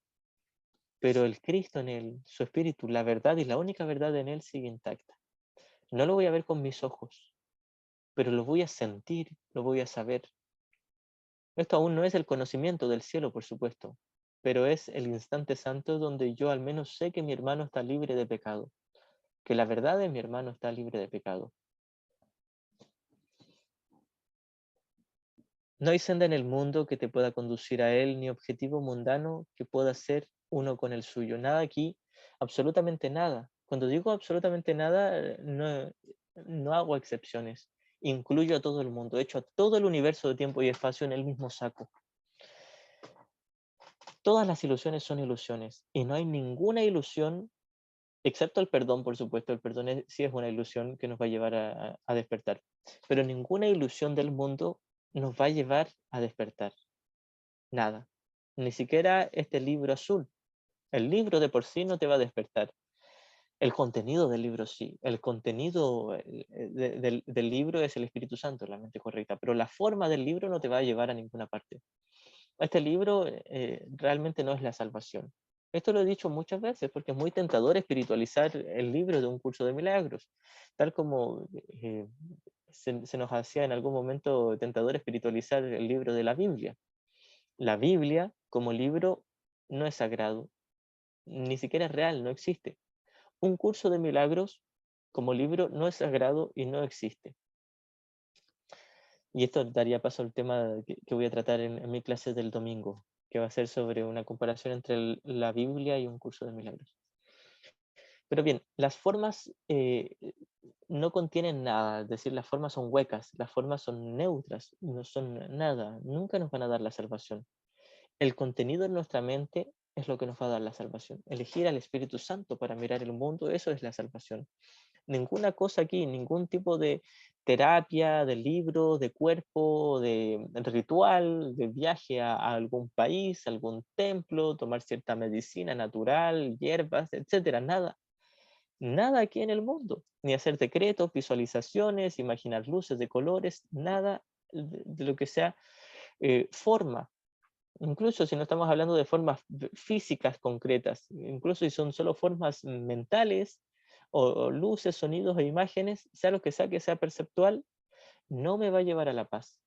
pero el Cristo en él, su espíritu, la verdad y la única verdad en él sigue intacta. No lo voy a ver con mis ojos, pero lo voy a sentir, lo voy a saber. Esto aún no es el conocimiento del cielo, por supuesto, pero es el instante santo donde yo al menos sé que mi hermano está libre de pecado, que la verdad de mi hermano está libre de pecado. No hay senda en el mundo que te pueda conducir a él, ni objetivo mundano que pueda ser uno con el suyo. Nada aquí, absolutamente nada. Cuando digo absolutamente nada, no hago excepciones. Incluyo a todo el mundo, echo a todo el universo de tiempo y espacio en el mismo saco. Todas las ilusiones son ilusiones y no hay ninguna ilusión, excepto el perdón, por supuesto. El perdón sí es una ilusión que nos va a llevar a despertar, pero ninguna ilusión del mundo nos va a llevar a despertar. Nada. Ni siquiera este libro azul. El libro de por sí no te va a despertar. El contenido del libro sí. El contenido del libro es el Espíritu Santo, la mente correcta. Pero la forma del libro no te va a llevar a ninguna parte. Este libro realmente no es la salvación. Esto lo he dicho muchas veces porque es muy tentador espiritualizar el libro de un curso de milagros. Tal como se nos hacía en algún momento tentador espiritualizar el libro de la Biblia. La Biblia como libro no es sagrado, ni siquiera es real, no existe. Un curso de milagros como libro no es sagrado y no existe. Y esto daría paso al tema que voy a tratar en mi clase del domingo, que va a ser sobre una comparación entre la Biblia y un curso de milagros. Pero bien, las formas no contienen nada, es decir, las formas son huecas, las formas son neutras, no son nada, nunca nos van a dar la salvación. El contenido en nuestra mente es lo que nos va a dar la salvación. Elegir al Espíritu Santo para mirar el mundo, eso es la salvación. Ninguna cosa aquí, ningún tipo de terapia, de libro, de cuerpo, de ritual, de viaje a algún país, algún templo, tomar cierta medicina natural, hierbas, etcétera, nada. Nada aquí en el mundo. Ni hacer decretos, visualizaciones, imaginar luces de colores, nada de lo que sea forma. Incluso si no estamos hablando de formas físicas concretas, incluso si son solo formas mentales o luces, sonidos e imágenes, sea lo que sea perceptual, no me va a llevar a la paz.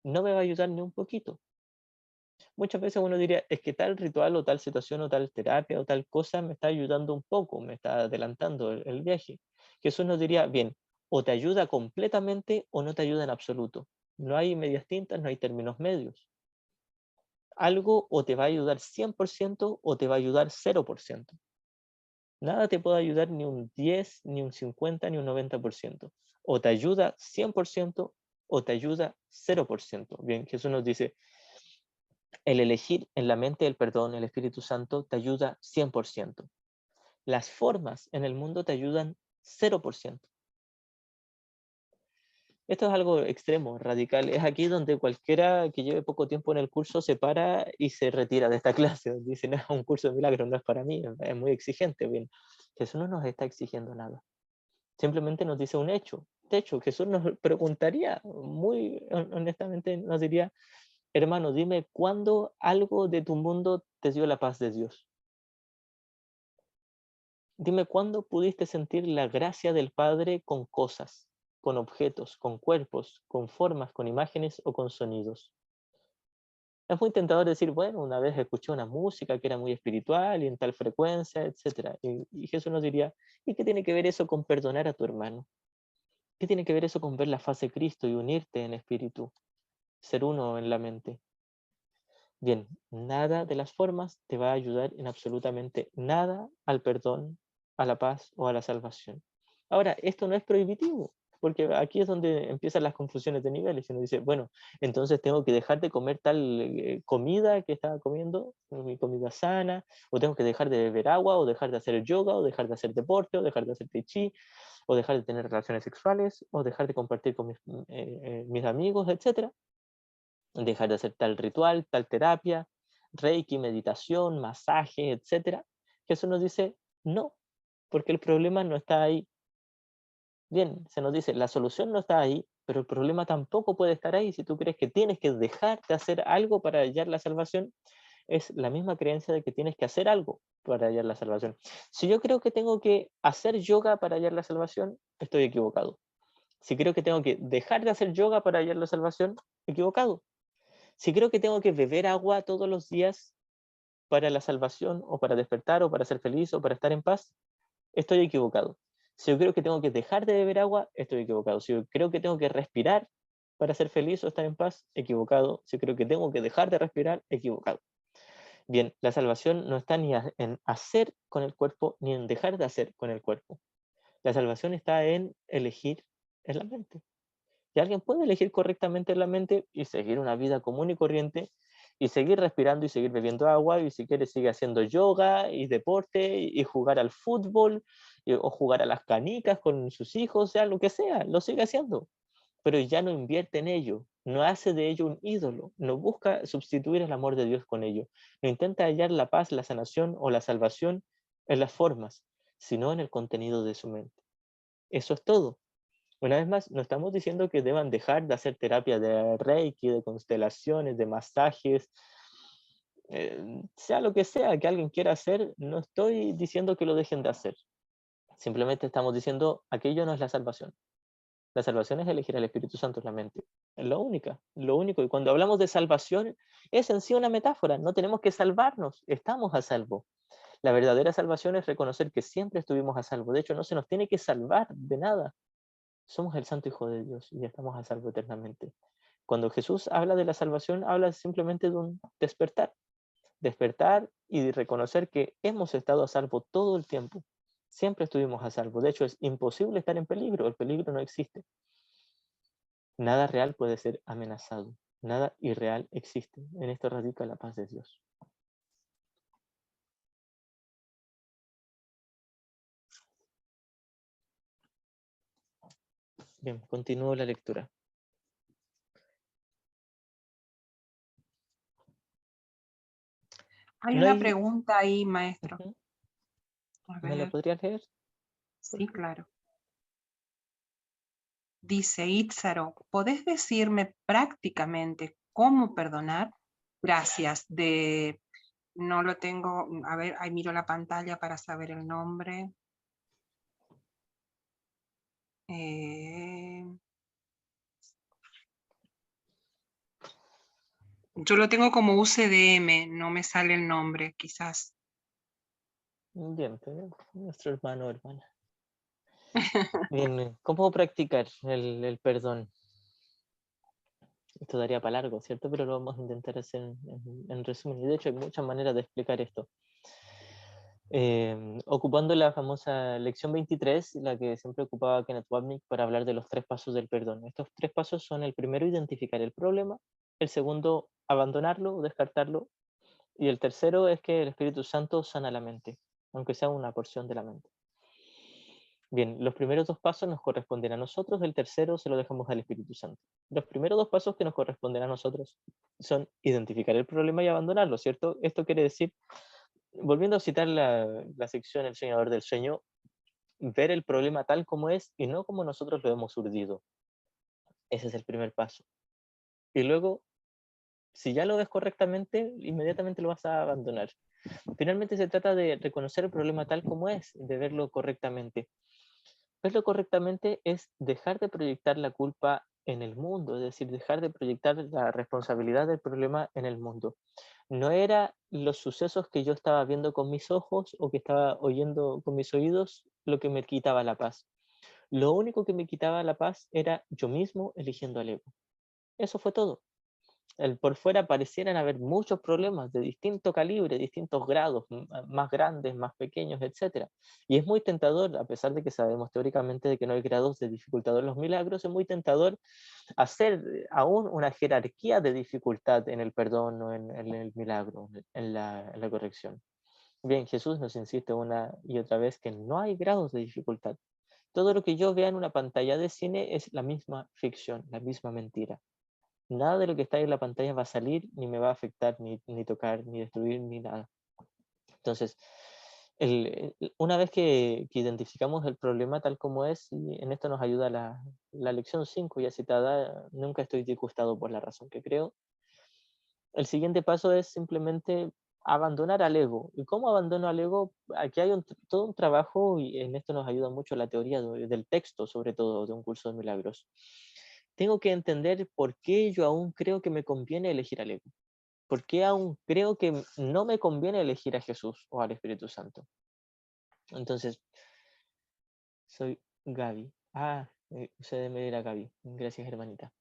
No me va a ayudar ni un poquito. Muchas veces uno diría, es que tal ritual o tal situación o tal terapia o tal cosa me está ayudando un poco, me está adelantando el viaje. Jesús nos diría, bien, o te ayuda completamente o no te ayuda en absoluto. No hay medias tintas, no hay términos medios. Algo o te va a ayudar 100% o te va a ayudar 0%. Nada te puede ayudar ni un 10, ni un 50, ni un 90%. O te ayuda 100% o te ayuda 0%. Bien, Jesús nos dice, El elegir en la mente el perdón, el Espíritu Santo, te ayuda 100%. Las formas en el mundo te ayudan 0%. Esto es algo extremo, radical. Es aquí donde cualquiera que lleve poco tiempo en el curso se para y se retira de esta clase. Dice, no, es un curso de milagros, no es para mí, es muy exigente. Bien, Jesús no nos está exigiendo nada. Simplemente nos dice un hecho. De hecho, Jesús nos preguntaría, muy honestamente, nos diría, hermano, dime cuándo algo de tu mundo te dio la paz de Dios. Dime cuándo pudiste sentir la gracia del Padre con cosas, con objetos, con cuerpos, con formas, con imágenes o con sonidos. Es muy tentador decir, bueno, una vez escuché una música que era muy espiritual y en tal frecuencia, etc. Y Jesús nos diría, ¿y qué tiene que ver eso con perdonar a tu hermano? ¿Qué tiene que ver eso con ver la faz de Cristo y unirte en espíritu? Ser uno en la mente. Bien, nada de las formas te va a ayudar en absolutamente nada al perdón, a la paz o a la salvación. Ahora, esto no es prohibitivo, porque aquí es donde empiezan las confusiones de niveles. Uno dice, bueno, entonces tengo que dejar de comer tal comida que estaba comiendo, mi comida sana, o tengo que dejar de beber agua, o dejar de hacer yoga, o dejar de hacer deporte, o dejar de hacer tai chi, o dejar de tener relaciones sexuales, o dejar de compartir con mis amigos, etc. Dejar de hacer tal ritual, tal terapia, reiki, meditación, masaje, etc. Jesús nos dice, no, porque el problema no está ahí. Bien, se nos dice, la solución no está ahí, pero el problema tampoco puede estar ahí. Si tú crees que tienes que dejar de hacer algo para hallar la salvación, es la misma creencia de que tienes que hacer algo para hallar la salvación. Si yo creo que tengo que hacer yoga para hallar la salvación, estoy equivocado. Si creo que tengo que dejar de hacer yoga para hallar la salvación, equivocado. Si creo que tengo que beber agua todos los días para la salvación, o para despertar, o para ser feliz, o para estar en paz, estoy equivocado. Si yo creo que tengo que dejar de beber agua, estoy equivocado. Si yo creo que tengo que respirar para ser feliz o estar en paz, equivocado. Si creo que tengo que dejar de respirar, equivocado. Bien, la salvación no está ni en hacer con el cuerpo, ni en dejar de hacer con el cuerpo. La salvación está en elegir en la mente. Y alguien puede elegir correctamente en la mente y seguir una vida común y corriente y seguir respirando y seguir bebiendo agua, y si quiere sigue haciendo yoga y deporte y jugar al fútbol o jugar a las canicas con sus hijos, sea lo que sea, lo sigue haciendo, pero ya no invierte en ello, no hace de ello un ídolo, no busca sustituir el amor de Dios con ello, no intenta hallar la paz, la sanación o la salvación en las formas, sino en el contenido de su mente. Eso es todo. Una vez más, no estamos diciendo que deban dejar de hacer terapia de reiki, de constelaciones, de masajes, sea lo que sea que alguien quiera hacer, no estoy diciendo que lo dejen de hacer. Simplemente estamos diciendo, aquello no es la salvación. La salvación es elegir al Espíritu Santo en la mente. Es lo único. Y cuando hablamos de salvación, es en sí una metáfora. No tenemos que salvarnos, estamos a salvo. La verdadera salvación es reconocer que siempre estuvimos a salvo. De hecho, no se nos tiene que salvar de nada. Somos el Santo Hijo de Dios y estamos a salvo eternamente. Cuando Jesús habla de la salvación, habla simplemente de un despertar. Despertar y reconocer que hemos estado a salvo todo el tiempo. Siempre estuvimos a salvo. De hecho, es imposible estar en peligro. El peligro no existe. Nada real puede ser amenazado. Nada irreal existe. En esto radica la paz de Dios. Bien, continúo la lectura. Hay No una hay... pregunta ahí, maestro. Ujú. A ¿Me la ver, podrías leer? sí, claro. Dice Itzaro, ¿podés decirme prácticamente cómo perdonar? Gracias. No lo tengo, a ver, ahí miro la pantalla para saber el nombre. Yo lo tengo como UCDM, no me sale el nombre, quizás. Bien, nuestro hermano o hermana. Bien, ¿cómo practicar el perdón? Esto daría para largo, ¿cierto? Pero lo vamos a intentar hacer en resumen. Y de hecho hay muchas maneras de explicar esto. Ocupando la famosa lección 23, la que siempre ocupaba Kenneth Wapnick para hablar de los 3 pasos del perdón. Estos 3 pasos son: el primero, identificar el problema; el segundo, abandonarlo o descartarlo. Y el tercero es que el Espíritu Santo sana la mente, aunque sea una porción de la mente. Bien, los primeros dos pasos nos corresponden a nosotros, el tercero se lo dejamos al Espíritu Santo. Los primeros dos pasos que nos corresponden a nosotros son identificar el problema y abandonarlo, ¿cierto? Esto quiere decir, volviendo a citar la sección El Soñador del Sueño, ver el problema tal como es y no como nosotros lo hemos urdido. Ese es el primer paso. Y luego, si ya lo ves correctamente, inmediatamente lo vas a abandonar. Finalmente se trata de reconocer el problema tal como es, de verlo correctamente. Verlo correctamente es dejar de proyectar la culpa en el mundo, es decir, dejar de proyectar la responsabilidad del problema en el mundo. No era los sucesos que yo estaba viendo con mis ojos o que estaba oyendo con mis oídos lo que me quitaba la paz. Lo único que me quitaba la paz era yo mismo eligiendo al ego. Eso fue todo. Por fuera parecieran haber muchos problemas de distinto calibre, distintos grados, más grandes, más pequeños, etc. Y es muy tentador, a pesar de que sabemos teóricamente de que no hay grados de dificultad en los milagros, es muy tentador hacer aún una jerarquía de dificultad en el perdón o en el milagro, en la corrección. Bien, Jesús nos insiste una y otra vez que no hay grados de dificultad. Todo lo que yo vea en una pantalla de cine es la misma ficción, la misma mentira. Nada de lo que está ahí en la pantalla va a salir, ni me va a afectar, ni tocar, ni destruir, ni nada. Entonces, una vez que identificamos el problema tal como es, y en esto nos ayuda la lección 5 ya citada, nunca estoy disgustado por la razón que creo. El siguiente paso es simplemente abandonar al ego. ¿Y cómo abandono al ego? Aquí hay todo un trabajo, y en esto nos ayuda mucho la teoría del texto, sobre todo de un curso de milagros. Tengo que entender por qué yo aún creo que me conviene elegir al ego. ¿Por qué aún creo que no me conviene elegir a Jesús o al Espíritu Santo? Entonces, soy Gaby. Usted me dirá Gaby. Gracias, hermanita.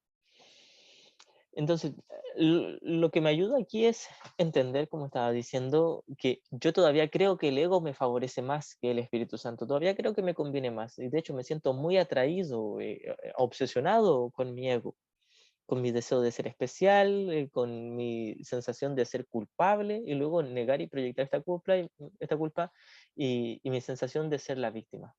Entonces, lo que me ayuda aquí es entender, como estaba diciendo, que yo todavía creo que el ego me favorece más que el Espíritu Santo. Todavía creo que me conviene más. Y de hecho me siento muy atraído, obsesionado con mi ego, con mi deseo de ser especial, con mi sensación de ser culpable y luego negar y proyectar esta culpa y mi sensación de ser la víctima.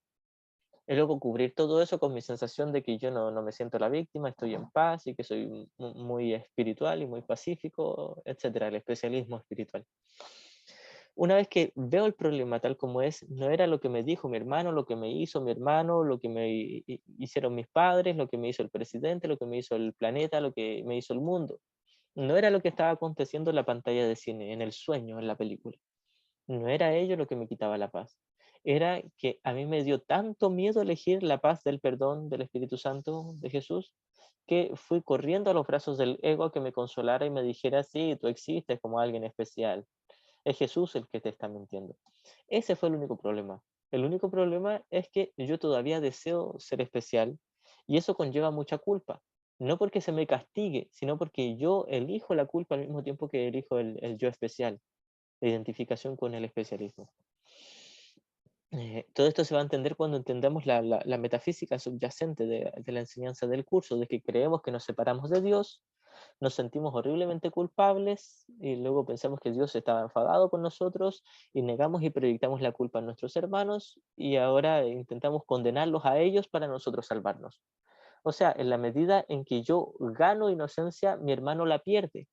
Y luego cubrir todo eso con mi sensación de que yo no me siento la víctima, estoy en paz y que soy muy espiritual y muy pacífico, etcétera, el especialismo espiritual. Una vez que veo el problema tal como es, no era lo que me dijo mi hermano, lo que me hizo mi hermano, lo que me hicieron mis padres, lo que me hizo el presidente, lo que me hizo el planeta, lo que me hizo el mundo. No era lo que estaba aconteciendo en la pantalla de cine, en el sueño, en la película. No era ello lo que me quitaba la paz. Era que a mí me dio tanto miedo elegir la paz del perdón del Espíritu Santo de Jesús, que fui corriendo a los brazos del ego a que me consolara y me dijera, sí, tú existes como alguien especial. Es Jesús el que te está mintiendo. Ese fue el único problema. El único problema es que yo todavía deseo ser especial y eso conlleva mucha culpa. No porque se me castigue, sino porque yo elijo la culpa al mismo tiempo que elijo el yo especial, la identificación con el especialismo. Todo esto se va a entender cuando entendamos la metafísica subyacente de la enseñanza del curso, de que creemos que nos separamos de Dios, nos sentimos horriblemente culpables y luego pensamos que Dios estaba enfadado con nosotros y negamos y proyectamos la culpa en nuestros hermanos y ahora intentamos condenarlos a ellos para nosotros salvarnos. O sea, en la medida en que yo gano inocencia, mi hermano la pierde.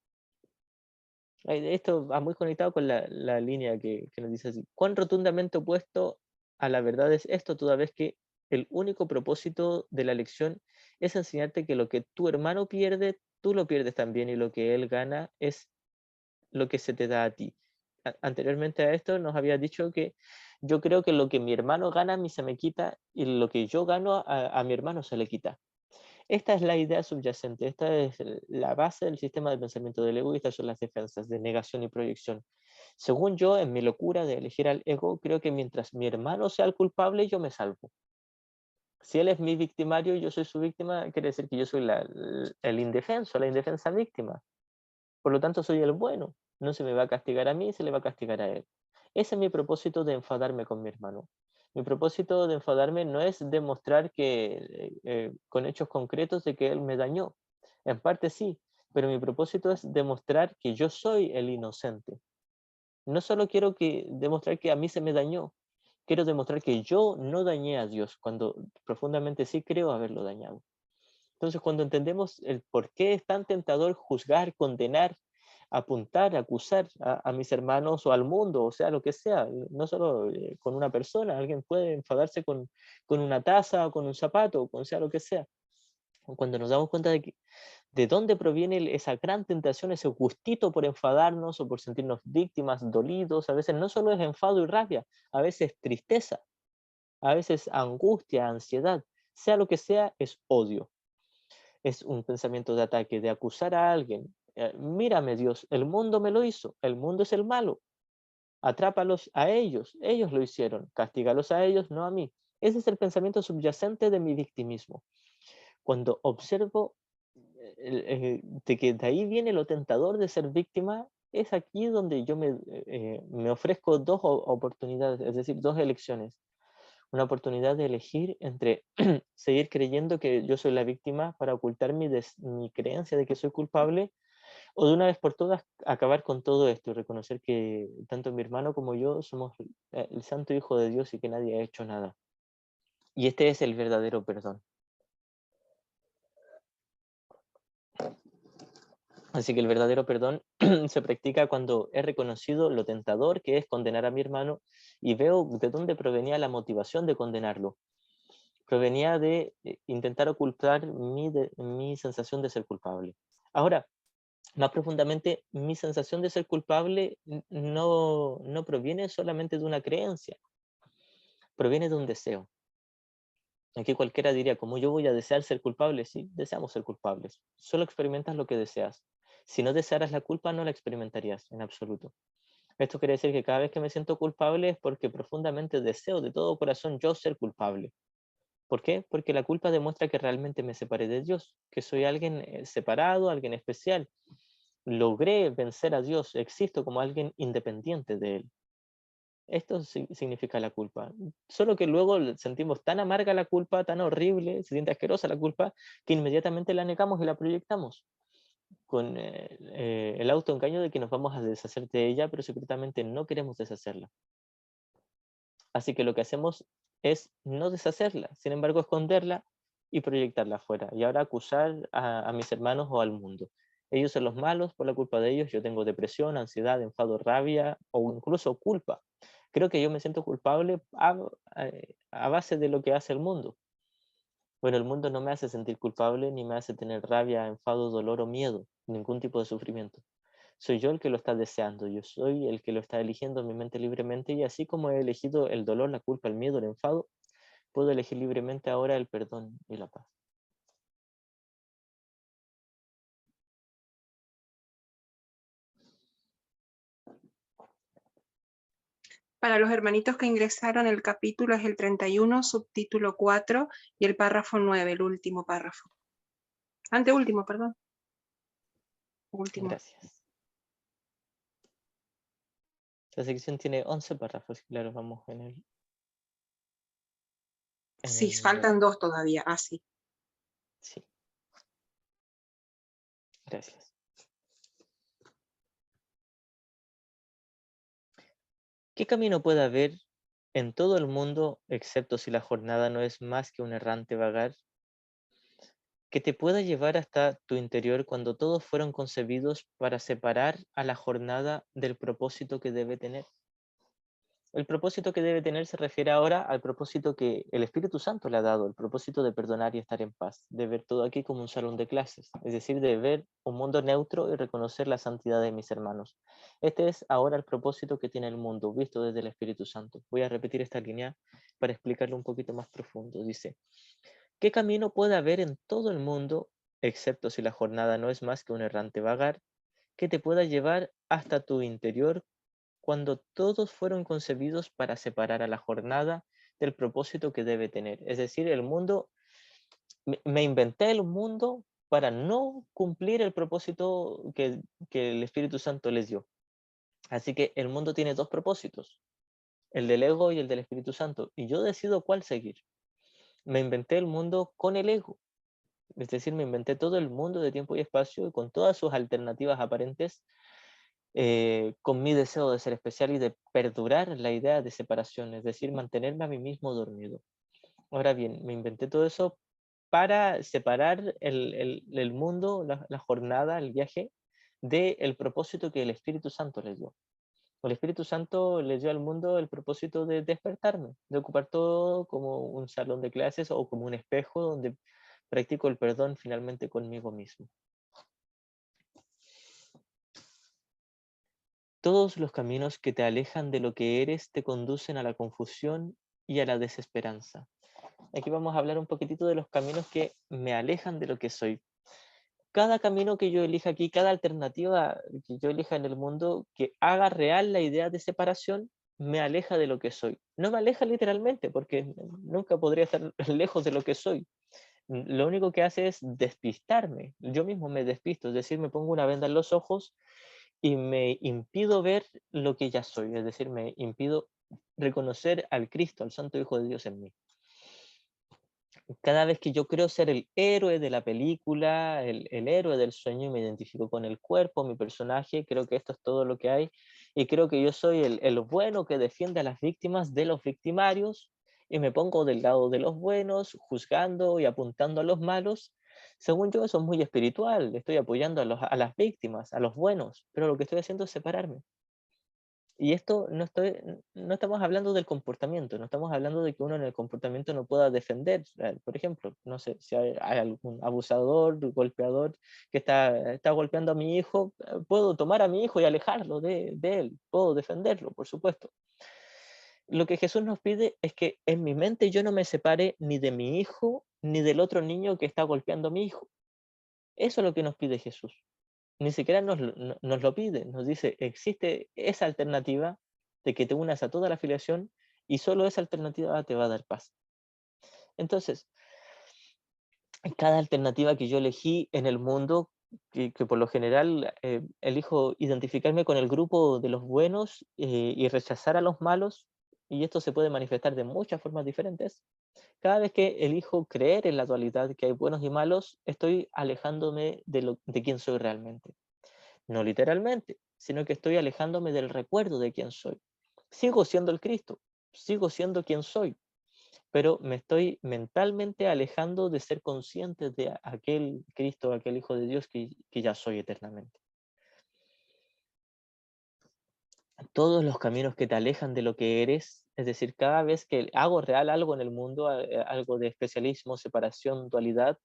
Esto va muy conectado con la línea que nos dice así. ¿Cuán rotundamente opuesto a la verdad es esto, toda vez que el único propósito de la lección es enseñarte que lo que tu hermano pierde, tú lo pierdes también y lo que él gana es lo que se te da a ti? Anteriormente a esto nos había dicho que yo creo que lo que mi hermano gana a mí se me quita y lo que yo gano a mi hermano se le quita. Esta es la idea subyacente, esta es la base del sistema de pensamiento del ego y estas son las defensas de negación y proyección. Según yo, en mi locura de elegir al ego, creo que mientras mi hermano sea el culpable, yo me salvo. Si él es mi victimario y yo soy su víctima, quiere decir que yo soy el indefenso, la indefensa víctima. Por lo tanto, soy el bueno. No se me va a castigar a mí, se le va a castigar a él. Ese es mi propósito de enfadarme con mi hermano. Mi propósito de enfadarme no es demostrar que con hechos concretos de que él me dañó. En parte sí, pero mi propósito es demostrar que yo soy el inocente. No solo quiero demostrar que a mí se me dañó, quiero demostrar que yo no dañé a Dios, cuando profundamente sí creo haberlo dañado. Entonces, cuando entendemos el por qué es tan tentador juzgar, condenar, apuntar, acusar a mis hermanos o al mundo, o sea, lo que sea, no solo con una persona, alguien puede enfadarse con una taza o con un zapato, con sea lo que sea. Cuando nos damos cuenta de dónde proviene esa gran tentación, ese gustito por enfadarnos o por sentirnos víctimas, dolidos, a veces no solo es enfado y rabia, a veces tristeza, a veces angustia, ansiedad, sea lo que sea, es odio. Es un pensamiento de ataque, de acusar a alguien. Mírame Dios, el mundo me lo hizo, el mundo es el malo. Atrápalos a ellos lo hicieron, castígalos a ellos, no a mí. Ese es el pensamiento subyacente de mi victimismo. Cuando observo de que de ahí viene lo tentador de ser víctima, es aquí donde yo me ofrezco dos oportunidades, es decir, dos elecciones. Una oportunidad de elegir entre seguir creyendo que yo soy la víctima para ocultar mi creencia de que soy culpable, o de una vez por todas acabar con todo esto y reconocer que tanto mi hermano como yo somos el santo Hijo de Dios y que nadie ha hecho nada. Y este es el verdadero perdón. Así que el verdadero perdón se practica cuando he reconocido lo tentador que es condenar a mi hermano y veo de dónde provenía la motivación de condenarlo. Provenía de intentar ocultar mi sensación de ser culpable. Ahora, más profundamente, mi sensación de ser culpable no proviene solamente de una creencia, proviene de un deseo. Aquí cualquiera diría, ¿cómo yo voy a desear ser culpable? Sí, deseamos ser culpables. Solo experimentas lo que deseas. Si no desearas la culpa, no la experimentarías en absoluto. Esto quiere decir que cada vez que me siento culpable es porque profundamente deseo de todo corazón yo ser culpable. ¿Por qué? Porque la culpa demuestra que realmente me separé de Dios, que soy alguien separado, alguien especial. Logré vencer a Dios, existo como alguien independiente de Él. Esto significa la culpa. Solo que luego sentimos tan amarga la culpa, tan horrible, se siente asquerosa la culpa, que inmediatamente la negamos y la proyectamos con el autoengaño de que nos vamos a deshacer de ella, pero secretamente no queremos deshacerla. Así que lo que hacemos es no deshacerla, sin embargo esconderla y proyectarla afuera. Y ahora acusar a mis hermanos o al mundo. Ellos son los malos, por la culpa de ellos yo tengo depresión, ansiedad, enfado, rabia o incluso culpa. Creo que yo me siento culpable a base de lo que hace el mundo. Bueno, el mundo no me hace sentir culpable ni me hace tener rabia, enfado, dolor o miedo, ningún tipo de sufrimiento. Soy yo el que lo está deseando, yo soy el que lo está eligiendo en mi mente libremente y así como he elegido el dolor, la culpa, el miedo, el enfado, puedo elegir libremente ahora el perdón y la paz. Para los hermanitos que ingresaron, el capítulo es el 31, subtítulo 4 y el párrafo 9, el último párrafo. Anteúltimo, perdón. Último. Gracias. La sección tiene 11 párrafos, claro, vamos en el... Sí, faltan 2 todavía, sí. Sí. Gracias. ¿Qué camino puede haber en todo el mundo, excepto si la jornada no es más que un errante vagar, que te pueda llevar hasta tu interior cuando todos fueron concebidos para separar a la jornada del propósito que debe tener? El propósito que debe tener se refiere ahora al propósito que el Espíritu Santo le ha dado, el propósito de perdonar y estar en paz, de ver todo aquí como un salón de clases, es decir, de ver un mundo neutro y reconocer la santidad de mis hermanos. Este es ahora el propósito que tiene el mundo, visto desde el Espíritu Santo. Voy a repetir esta línea para explicarlo un poquito más profundo. Dice, ¿qué camino puede haber en todo el mundo, excepto si la jornada no es más que un errante vagar, que te pueda llevar hasta tu interior cuando todos fueron concebidos para separar a la jornada del propósito que debe tener? Es decir, el mundo, me inventé el mundo para no cumplir el propósito que el Espíritu Santo les dio. Así que el mundo tiene dos propósitos, el del ego y el del Espíritu Santo, y yo decido cuál seguir. Me inventé el mundo con el ego, Es decir, me inventé todo el mundo de tiempo y espacio y con todas sus alternativas aparentes, con mi deseo de ser especial y de perdurar la idea de separación, es decir, mantenerme a mí mismo dormido. Ahora bien, me inventé todo eso para separar el mundo, la jornada, el viaje, del propósito que el Espíritu Santo le dio. El Espíritu Santo le dio al mundo el propósito de despertarme, de ocupar todo como un salón de clases o como un espejo donde practico el perdón finalmente conmigo mismo. Todos los caminos que te alejan de lo que eres te conducen a la confusión y a la desesperanza. Aquí vamos a hablar un poquitito de los caminos que me alejan de lo que soy. Cada camino que yo elija aquí, cada alternativa que yo elija en el mundo que haga real la idea de separación, me aleja de lo que soy. No me aleja literalmente, porque nunca podría estar lejos de lo que soy. Lo único que hace es despistarme. Yo mismo me despisto, es decir, me pongo una venda en los ojos y me impido ver lo que ya soy, es decir, me impido reconocer al Cristo, al Santo Hijo de Dios en mí. Cada vez que yo creo ser el héroe de la película, el héroe del sueño, y me identifico con el cuerpo, mi personaje, creo que esto es todo lo que hay, y creo que yo soy el bueno que defiende a las víctimas de los victimarios, y me pongo del lado de los buenos, juzgando y apuntando a los malos. Según yo, eso es muy espiritual, estoy apoyando a las víctimas, a los buenos, pero lo que estoy haciendo es separarme. Y esto no estamos hablando del comportamiento, no estamos hablando de que uno en el comportamiento no pueda defender. Por ejemplo, no sé, si hay algún abusador, golpeador que está golpeando a mi hijo, puedo tomar a mi hijo y alejarlo de él, puedo defenderlo, por supuesto. Lo que Jesús nos pide es que en mi mente yo no me separe ni de mi hijo ni del otro niño que está golpeando a mi hijo. Eso es lo que nos pide Jesús. Ni siquiera nos lo pide, nos dice, existe esa alternativa de que te unas a toda la afiliación y solo esa alternativa te va a dar paz. Entonces, cada alternativa que yo elegí en el mundo, que por lo general elijo identificarme con el grupo de los buenos y rechazar a los malos, y esto se puede manifestar de muchas formas diferentes. Cada vez que elijo creer en la dualidad, que hay buenos y malos, estoy alejándome de quién soy realmente. No literalmente, sino que estoy alejándome del recuerdo de quién soy. Sigo siendo el Cristo, sigo siendo quien soy, pero me estoy mentalmente alejando de ser consciente de aquel Cristo, aquel Hijo de Dios que ya soy eternamente. Todos los caminos que te alejan de lo que eres, es decir, cada vez que hago real algo en el mundo, algo de especialismo, separación, dualidad,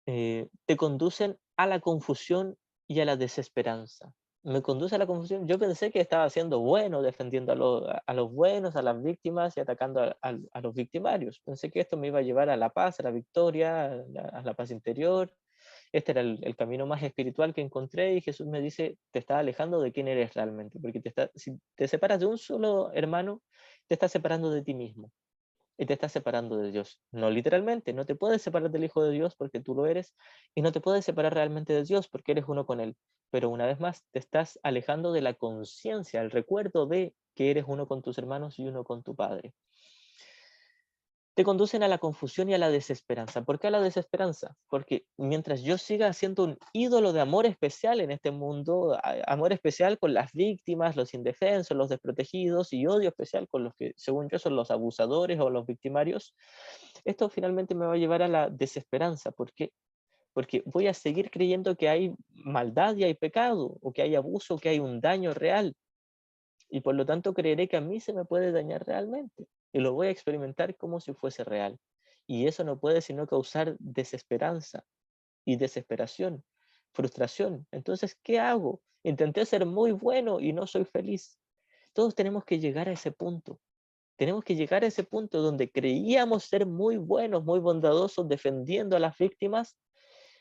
te conducen a la confusión y a la desesperanza. Me conduce a la confusión. Yo pensé que estaba siendo bueno, defendiendo a los buenos, a las víctimas y atacando a los victimarios. Pensé que esto me iba a llevar a la paz, a la victoria, a la paz interior. Este era el camino más espiritual que encontré y Jesús me dice, te estás alejando de quién eres realmente, porque si te separas de un solo hermano, te estás separando de ti mismo y te estás separando de Dios. No literalmente, no te puedes separar del Hijo de Dios porque tú lo eres y no te puedes separar realmente de Dios porque eres uno con Él. Pero una vez más, te estás alejando de la conciencia, el recuerdo de que eres uno con tus hermanos y uno con tu Padre. Te conducen a la confusión y a la desesperanza. ¿Por qué a la desesperanza? Porque mientras yo siga siendo un ídolo de amor especial en este mundo, amor especial con las víctimas, los indefensos, los desprotegidos, y odio especial con los que, según yo, son los abusadores o los victimarios, esto finalmente me va a llevar a la desesperanza. ¿Por qué? Porque voy a seguir creyendo que hay maldad y hay pecado, o que hay abuso, o que hay un daño real. Y por lo tanto creeré que a mí se me puede dañar realmente y lo voy a experimentar como si fuese real. Y eso no puede sino causar desesperanza y desesperación, frustración. Entonces, ¿qué hago? Intenté ser muy bueno y no soy feliz. Todos tenemos que llegar a ese punto. Tenemos que llegar a ese punto donde creíamos ser muy buenos, muy bondadosos, defendiendo a las víctimas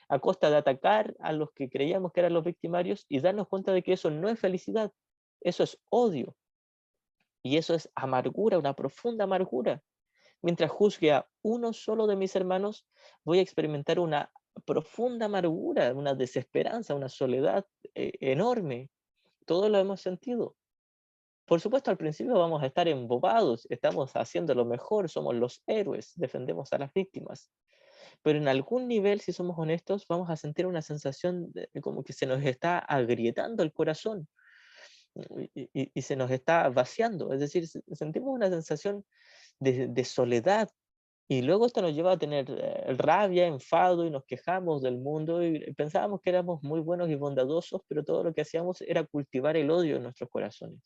a costa de atacar a los que creíamos que eran los victimarios y darnos cuenta de que eso no es felicidad, eso es odio. Y eso es amargura, una profunda amargura. Mientras juzgue a uno solo de mis hermanos, voy a experimentar una profunda amargura, una desesperanza, una soledad enorme. Todos lo hemos sentido. Por supuesto, al principio vamos a estar embobados, estamos haciendo lo mejor, somos los héroes, defendemos a las víctimas. Pero en algún nivel, si somos honestos, vamos a sentir una sensación como que se nos está agrietando el corazón y se nos está vaciando. Es decir, sentimos una sensación de soledad. Y luego esto nos lleva a tener rabia, enfado y nos quejamos del mundo y pensábamos que éramos muy buenos y bondadosos, pero todo lo que hacíamos era cultivar el odio en nuestros corazones.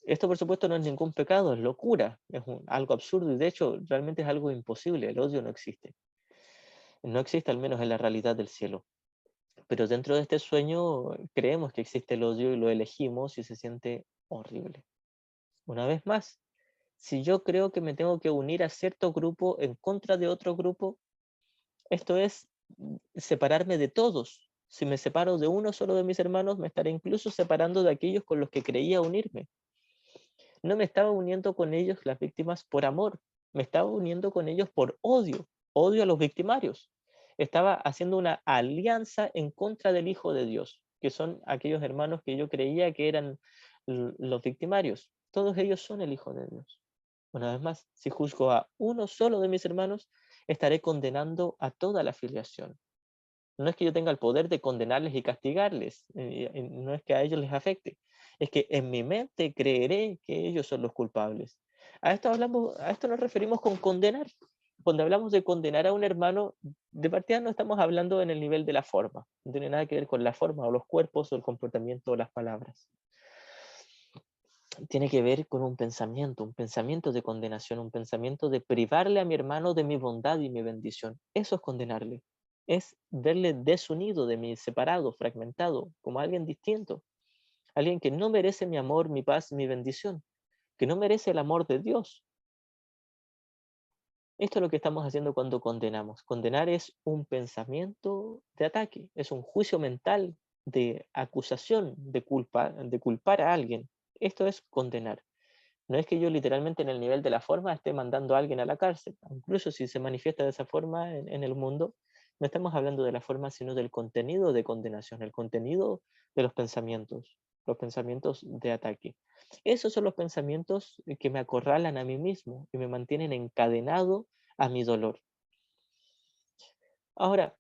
Esto, por supuesto, no es ningún pecado, es locura, es algo absurdo y de hecho realmente es algo imposible. El odio no existe. No existe al menos en la realidad del cielo. Pero dentro de este sueño creemos que existe el odio y lo elegimos y se siente horrible. Una vez más, si yo creo que me tengo que unir a cierto grupo en contra de otro grupo, esto es separarme de todos. Si me separo de uno solo de mis hermanos, me estaré incluso separando de aquellos con los que creía unirme. No me estaba uniendo con ellos, las víctimas, por amor. Me estaba uniendo con ellos por odio. Odio a los victimarios. Estaba haciendo una alianza en contra del Hijo de Dios, que son aquellos hermanos que yo creía que eran los victimarios. Todos ellos son el Hijo de Dios. Una vez más, si juzgo a uno solo de mis hermanos, estaré condenando a toda la filiación. No es que yo tenga el poder de condenarles y castigarles, no es que a ellos les afecte, es que en mi mente creeré que ellos son los culpables. A esto nos referimos con condenar. Cuando hablamos de condenar a un hermano, de partida no estamos hablando en el nivel de la forma, no tiene nada que ver con la forma o los cuerpos o el comportamiento o las palabras. Tiene que ver con un pensamiento de condenación, un pensamiento de privarle a mi hermano de mi bondad y mi bendición. Eso es condenarle. Es verle desunido de mí, separado, fragmentado, como alguien distinto. Alguien que no merece mi amor, mi paz, mi bendición. Que no merece el amor de Dios. Esto es lo que estamos haciendo cuando condenamos. Condenar es un pensamiento de ataque, es un juicio mental de acusación, de culpar a alguien. Esto es condenar. No es que yo literalmente en el nivel de la forma esté mandando a alguien a la cárcel. Incluso si se manifiesta de esa forma en el mundo, no estamos hablando de la forma, sino del contenido de condenación, el contenido de los pensamientos de ataque. Esos son los pensamientos que me acorralan a mí mismo y me mantienen encadenado a mi dolor. Ahora,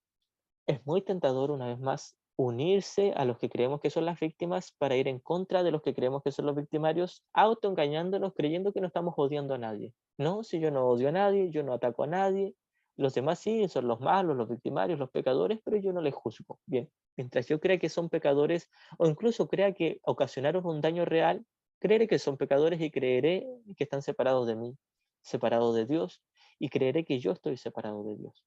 es muy tentador, una vez más, unirse a los que creemos que son las víctimas para ir en contra de los que creemos que son los victimarios, autoengañándonos, creyendo que no estamos odiando a nadie. No, si yo no odio a nadie, yo no ataco a nadie, los demás sí, son los malos, los victimarios, los pecadores, pero yo no les juzgo. Bien, mientras yo crea que son pecadores o incluso crea que ocasionaron un daño real, creeré que son pecadores y creeré que están separados de mí, separados de Dios, y creeré que yo estoy separado de Dios.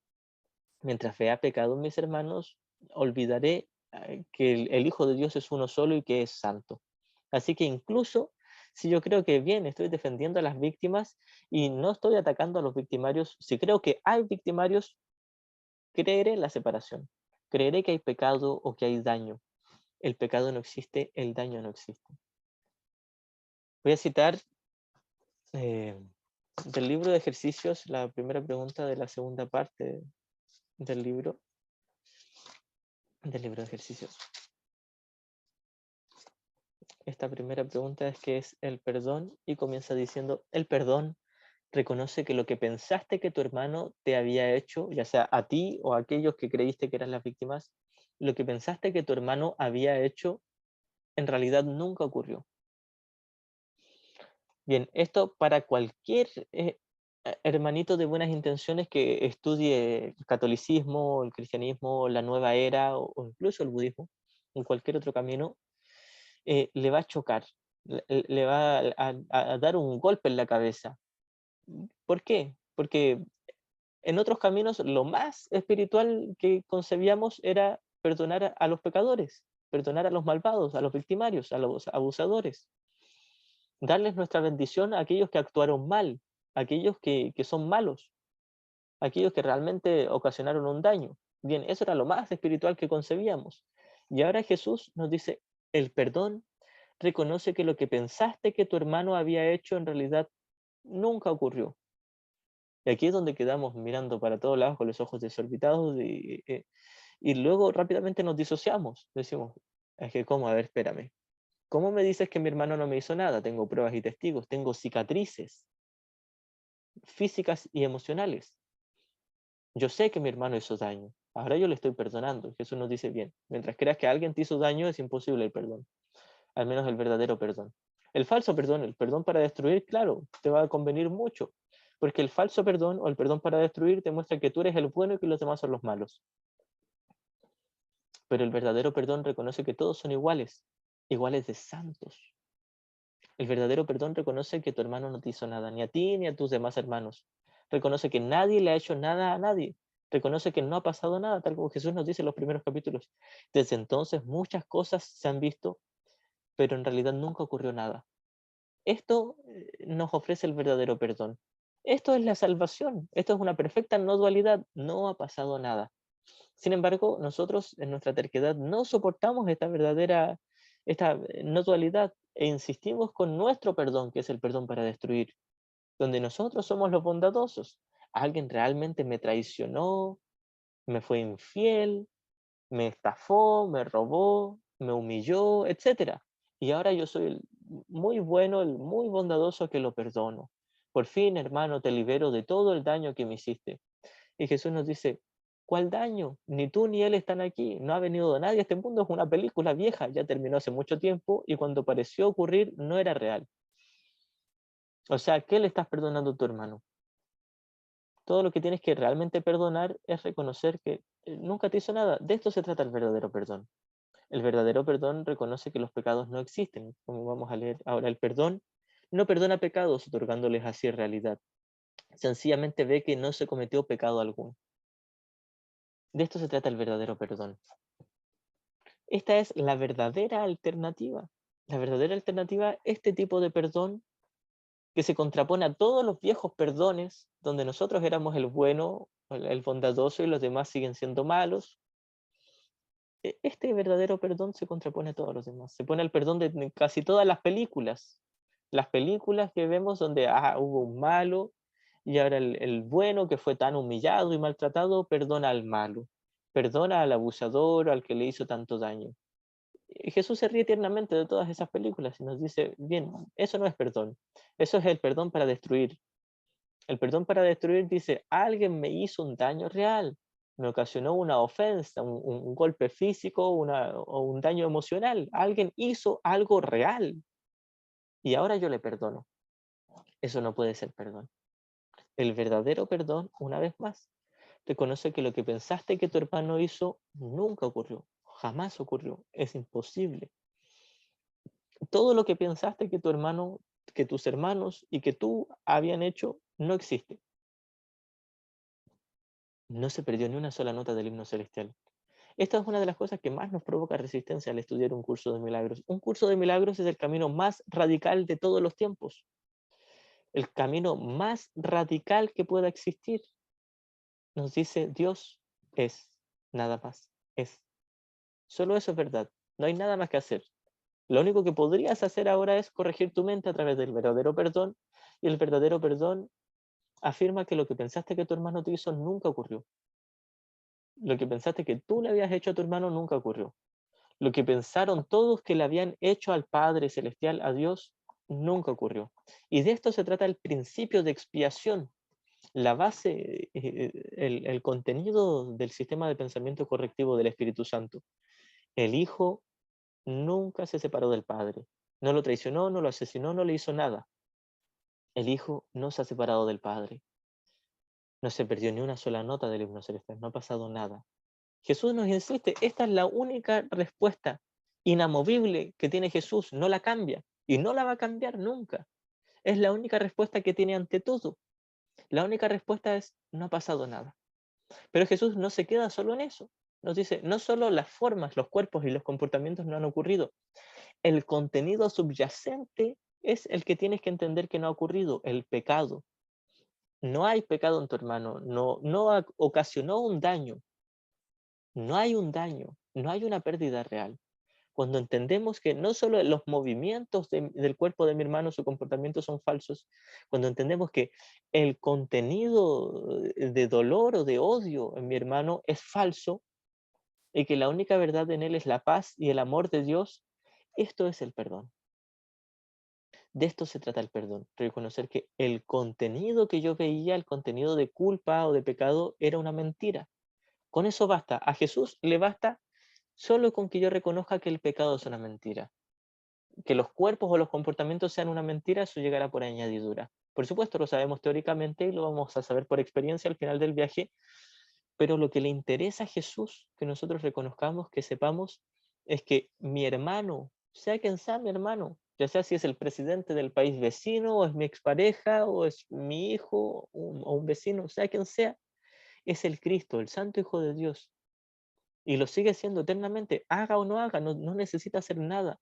Mientras vea pecado en mis hermanos, olvidaré que el Hijo de Dios es uno solo y que es santo. Así que incluso si yo creo que bien, estoy defendiendo a las víctimas y no estoy atacando a los victimarios, si creo que hay victimarios, creeré en la separación. Creeré que hay pecado o que hay daño. El pecado no existe, el daño no existe. Voy a citar del libro de ejercicios la primera pregunta de la segunda parte del libro de ejercicios. Esta primera pregunta es ¿qué es el perdón? Y comienza diciendo, el perdón reconoce que lo que pensaste que tu hermano te había hecho, ya sea a ti o a aquellos que creíste que eran las víctimas, lo que pensaste que tu hermano había hecho, en realidad nunca ocurrió. Bien, esto para cualquier hermanito de buenas intenciones que estudie el catolicismo, el cristianismo, la nueva era o incluso el budismo, o cualquier otro camino, le va a chocar, le va a dar un golpe en la cabeza. ¿Por qué? Porque en otros caminos lo más espiritual que concebíamos era perdonar a los pecadores, perdonar a los malvados, a los victimarios, a los abusadores, darles nuestra bendición a aquellos que actuaron mal, a aquellos que son malos, a aquellos que realmente ocasionaron un daño. Bien, eso era lo más espiritual que concebíamos. Y ahora Jesús nos dice, el perdón reconoce que lo que pensaste que tu hermano había hecho en realidad nunca ocurrió. Y aquí es donde quedamos mirando para todos lados con los ojos desorbitados y luego rápidamente nos disociamos. Decimos, es que ¿cómo? A ver, espérame. ¿Cómo me dices que mi hermano no me hizo nada? Tengo pruebas y testigos, tengo cicatrices físicas y emocionales. Yo sé que mi hermano hizo daño. Ahora yo le estoy perdonando. Jesús nos dice, bien, mientras creas que alguien te hizo daño, es imposible el perdón. Al menos el verdadero perdón. El falso perdón, el perdón para destruir, claro, te va a convenir mucho. Porque el falso perdón o el perdón para destruir te muestra que tú eres el bueno y que los demás son los malos. Pero el verdadero perdón reconoce que todos son iguales, iguales de santos. El verdadero perdón reconoce que tu hermano no te hizo nada, ni a ti ni a tus demás hermanos. Reconoce que nadie le ha hecho nada a nadie. Reconoce que no ha pasado nada, tal como Jesús nos dice en los primeros capítulos. Desde entonces muchas cosas se han visto, pero en realidad nunca ocurrió nada. Esto nos ofrece el verdadero perdón. Esto es la salvación. Esto es una perfecta no dualidad. No ha pasado nada. Sin embargo, nosotros en nuestra terquedad no soportamos esta no dualidad e insistimos con nuestro perdón, que es el perdón para destruir, donde nosotros somos los bondadosos. Alguien realmente me traicionó, me fue infiel, me estafó, me robó, me humilló, etcétera. Y ahora yo soy el muy bueno, el muy bondadoso que lo perdono. Por fin, hermano, te libero de todo el daño que me hiciste. Y Jesús nos dice, ¿cuál daño? Ni tú ni él están aquí, no ha venido de nadie. Este mundo es una película vieja, ya terminó hace mucho tiempo y cuando pareció ocurrir no era real. O sea, ¿qué le estás perdonando a tu hermano? Todo lo que tienes que realmente perdonar es reconocer que nunca te hizo nada. De esto se trata el verdadero perdón. El verdadero perdón reconoce que los pecados no existen, como vamos a leer ahora. El perdón no perdona pecados otorgándoles así realidad. Sencillamente ve que no se cometió pecado alguno. De esto se trata el verdadero perdón. Esta es la verdadera alternativa. La verdadera alternativa, este tipo de perdón que se contrapone a todos los viejos perdones, donde nosotros éramos el bueno, el bondadoso y los demás siguen siendo malos. Este verdadero perdón se contrapone a todos los demás. Se pone al perdón de casi todas las películas. Las películas que vemos donde hubo un malo y ahora el bueno que fue tan humillado y maltratado perdona al malo. Perdona al abusador, al que le hizo tanto daño. Jesús se ríe tiernamente de todas esas películas y nos dice, bien, eso no es perdón, eso es el perdón para destruir. El perdón para destruir dice, alguien me hizo un daño real, me ocasionó una ofensa, un golpe físico o un daño emocional, alguien hizo algo real y ahora yo le perdono. Eso no puede ser perdón. El verdadero perdón, una vez más, reconoce que lo que pensaste que tu hermano hizo nunca ocurrió, jamás ocurrió, es imposible. Todo lo que pensaste que tu hermano, que tus hermanos y que tú habían hecho no existe. No se perdió ni una sola nota del himno celestial. Esta es una de las cosas que más nos provoca resistencia al estudiar un curso de milagros. Un curso de milagros es el camino más radical de todos los tiempos. El camino más radical que pueda existir. Nos dice Dios es, nada más, es. Solo eso es verdad. No hay nada más que hacer. Lo único que podrías hacer ahora es corregir tu mente a través del verdadero perdón, y el verdadero perdón afirma que lo que pensaste que tu hermano te hizo nunca ocurrió. Lo que pensaste que tú le habías hecho a tu hermano nunca ocurrió. Lo que pensaron todos que le habían hecho al Padre Celestial, a Dios, nunca ocurrió. Y de esto se trata el principio de expiación, la base, el contenido del sistema de pensamiento correctivo del Espíritu Santo. El Hijo nunca se separó del Padre. No lo traicionó, no lo asesinó, no le hizo nada. El Hijo no se ha separado del Padre. No se perdió ni una sola nota del himno celestial, no ha pasado nada. Jesús nos insiste, esta es la única respuesta inamovible que tiene Jesús, no la cambia y no la va a cambiar nunca. Es la única respuesta que tiene ante todo. La única respuesta es, no ha pasado nada. Pero Jesús no se queda solo en eso. Nos dice, no solo las formas, los cuerpos y los comportamientos no han ocurrido, el contenido subyacente es el que tienes que entender que no ha ocurrido, el pecado. No hay pecado en tu hermano, no ocasionó un daño, no hay un daño, no hay una pérdida real. Cuando entendemos que no solo los movimientos del cuerpo de mi hermano, su comportamiento son falsos, cuando entendemos que el contenido de dolor o de odio en mi hermano es falso y que la única verdad en él es la paz y el amor de Dios, Esto es el perdón. De esto se trata el perdón, reconocer que el contenido que yo veía, el contenido de culpa o de pecado, era una mentira. Con eso basta. A Jesús le basta solo con que yo reconozca que el pecado es una mentira. Que los cuerpos o los comportamientos sean una mentira, eso llegará por añadidura. Por supuesto, lo sabemos teóricamente y lo vamos a saber por experiencia al final del viaje, pero lo que le interesa a Jesús que nosotros reconozcamos, que sepamos, es que mi hermano, sea quien sea mi hermano, ya sea si es el presidente del país vecino, o es mi expareja, o es mi hijo, o un vecino, sea quien sea, es el Cristo, el Santo Hijo de Dios. Y lo sigue siendo eternamente, haga o no haga, no necesita hacer nada.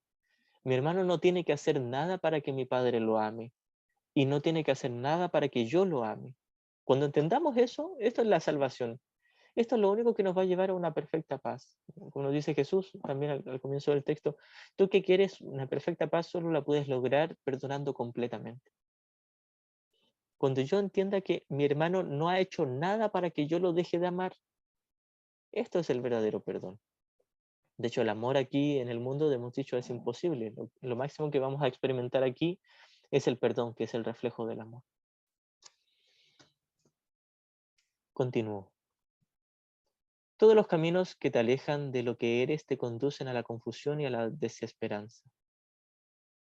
Mi hermano no tiene que hacer nada para que mi padre lo ame. Y no tiene que hacer nada para que yo lo ame. Cuando entendamos eso, esto es la salvación. Esto es lo único que nos va a llevar a una perfecta paz. Como nos dice Jesús también al comienzo del texto, tú que quieres una perfecta paz solo la puedes lograr perdonando completamente. Cuando yo entienda que mi hermano no ha hecho nada para que yo lo deje de amar, esto es el verdadero perdón. De hecho, el amor aquí en el mundo, hemos dicho, es imposible. Lo máximo que vamos a experimentar aquí es el perdón, que es el reflejo del amor. Continúo. Todos los caminos que te alejan de lo que eres te conducen a la confusión y a la desesperanza.